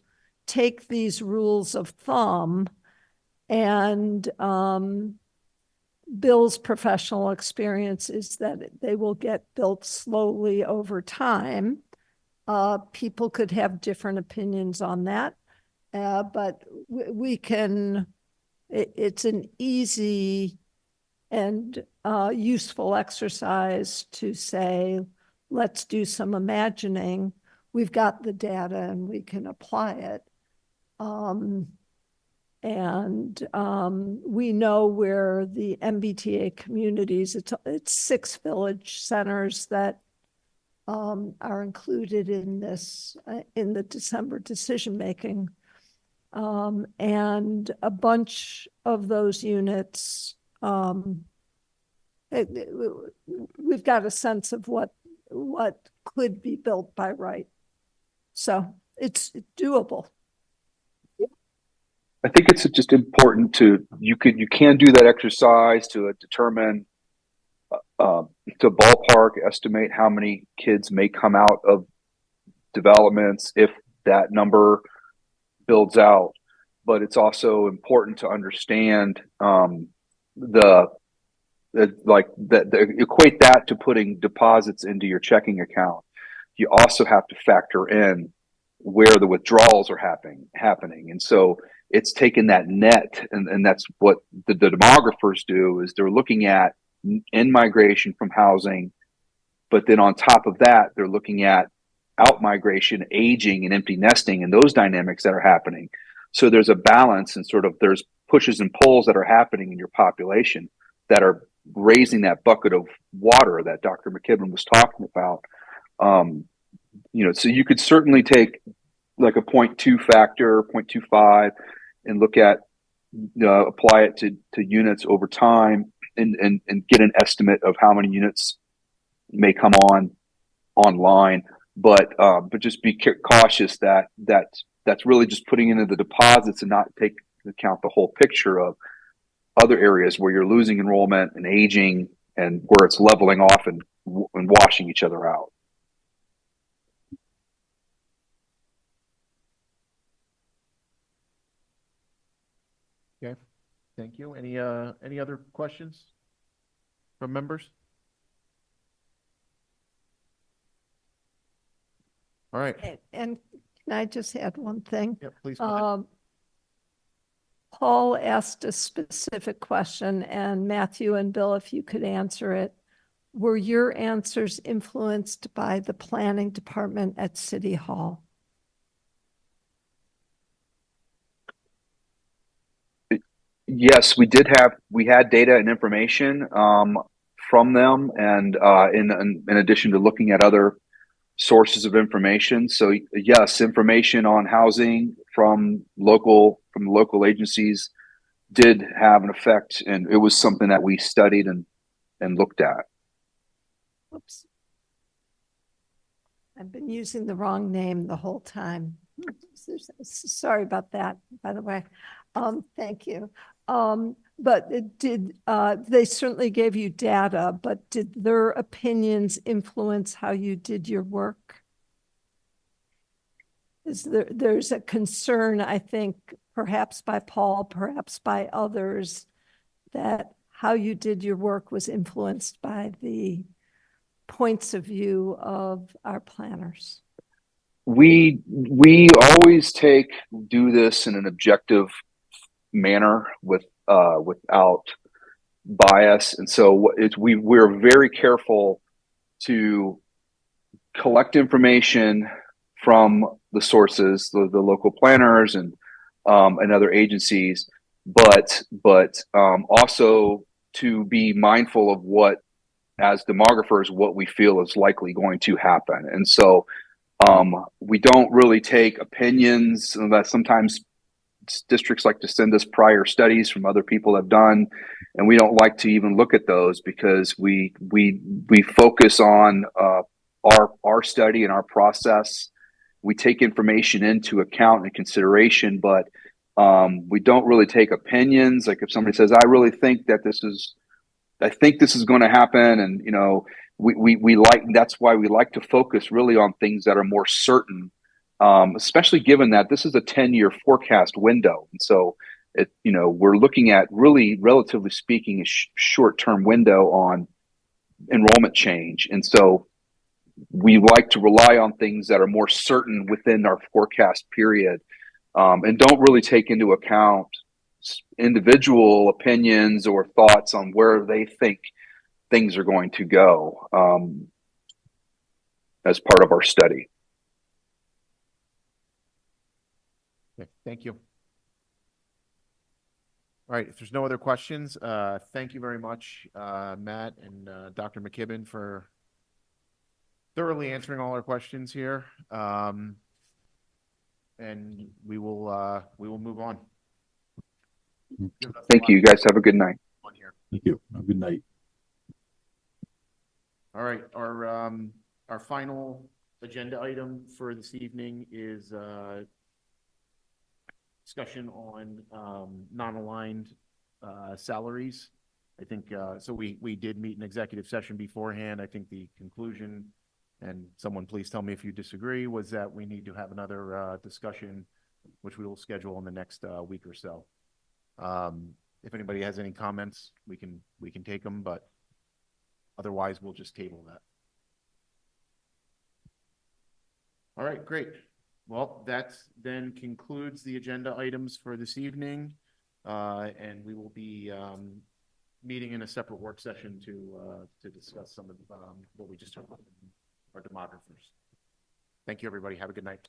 take these rules of thumb and Bill's professional experience is that they will get built slowly over time. People could have different opinions on that, but we can, it's an easy and useful exercise to say, let's do some imagining. We've got the data and we can apply it. We know where the MBTA communities, it's 6 village centers that are included in this, in the December decision-making. And a bunch of those units, we've got a sense of what could be built by right. So it's doable. I think it's just important to, you can do that exercise to determine, to ballpark estimate how many kids may come out of developments if that number builds out. But it's also important to understand equate that to putting deposits into your checking account. You also have to factor in where the withdrawals are happening. And so it's taken that net, and that's what the demographers do, is they're looking at in-migration from housing, but then on top of that, they're looking at out-migration, aging, and empty nesting, and those dynamics that are happening. So there's a balance, and sort of there's pushes and pulls that are happening in your population that are raising that bucket of water that Dr. McKibben was talking about. So you could certainly take like a 0.2 factor, 0.25, and look at, apply it to units over time and get an estimate of how many units may come online. But just be cautious that that's really just putting into the deposits and not take into account the whole picture of other areas where you're losing enrollment and aging, and where it's leveling off and washing each other out. Okay, thank you. Any other questions from members? All right. And can I just add one thing? Yeah, please. Go ahead. Paul asked a specific question, and Matthew and Bill, if you could answer it. Were your answers influenced by the planning department at City Hall? Yes, we had data and information from them, and in addition to looking at other sources of information. So yes, information on housing from local agencies did have an effect, and it was something that we studied and looked at. Oops. I've been using the wrong name the whole time. Sorry about that, by the way. Thank you. But they certainly gave you data, but did their opinions influence how you did your work? There's a concern, I think, perhaps by Paul, perhaps by others, that how you did your work was influenced by the points of view of our planners. We always do this in an objective manner without bias, and so we're very careful to collect information from the sources, the local planners and other agencies, but also to be mindful of what, as demographers, what we feel is likely going to happen. And so we don't really take opinions that sometimes districts like to send us prior studies from other people have done, and we don't like to even look at those because we focus on our study and our process. We take information into account and consideration, but we don't really take opinions. Like if somebody says, I really think that I think this is going to happen, and we like, that's why we like to focus really on things that are more certain, especially given that this is a 10-year forecast window. And so we're looking at really, relatively speaking, a short-term window on enrollment change. And so we like to rely on things that are more certain within our forecast period, and don't really take into account individual opinions or thoughts on where they think things are going to go as part of our study. Okay, thank you. All right, if there's no other questions, thank you very much, Matt and Dr. McKibben, for thoroughly answering all our questions here. And we will move on. Thank you. You guys have a good night. Thank you. Have a good night. All right, our final agenda item for this evening is discussion on non-aligned salaries. I think so. We did meet an executive session beforehand. I think the conclusion, and someone please tell me if you disagree, was that we need to have another discussion, which we will schedule in the next week or so. If anybody has any comments, we can take them, but otherwise we'll just table that. All right, great. Well, that then concludes the agenda items for this evening, and we will be meeting in a separate work session to discuss some of what we just heard from our demographers. Thank you, everybody. Have a good night.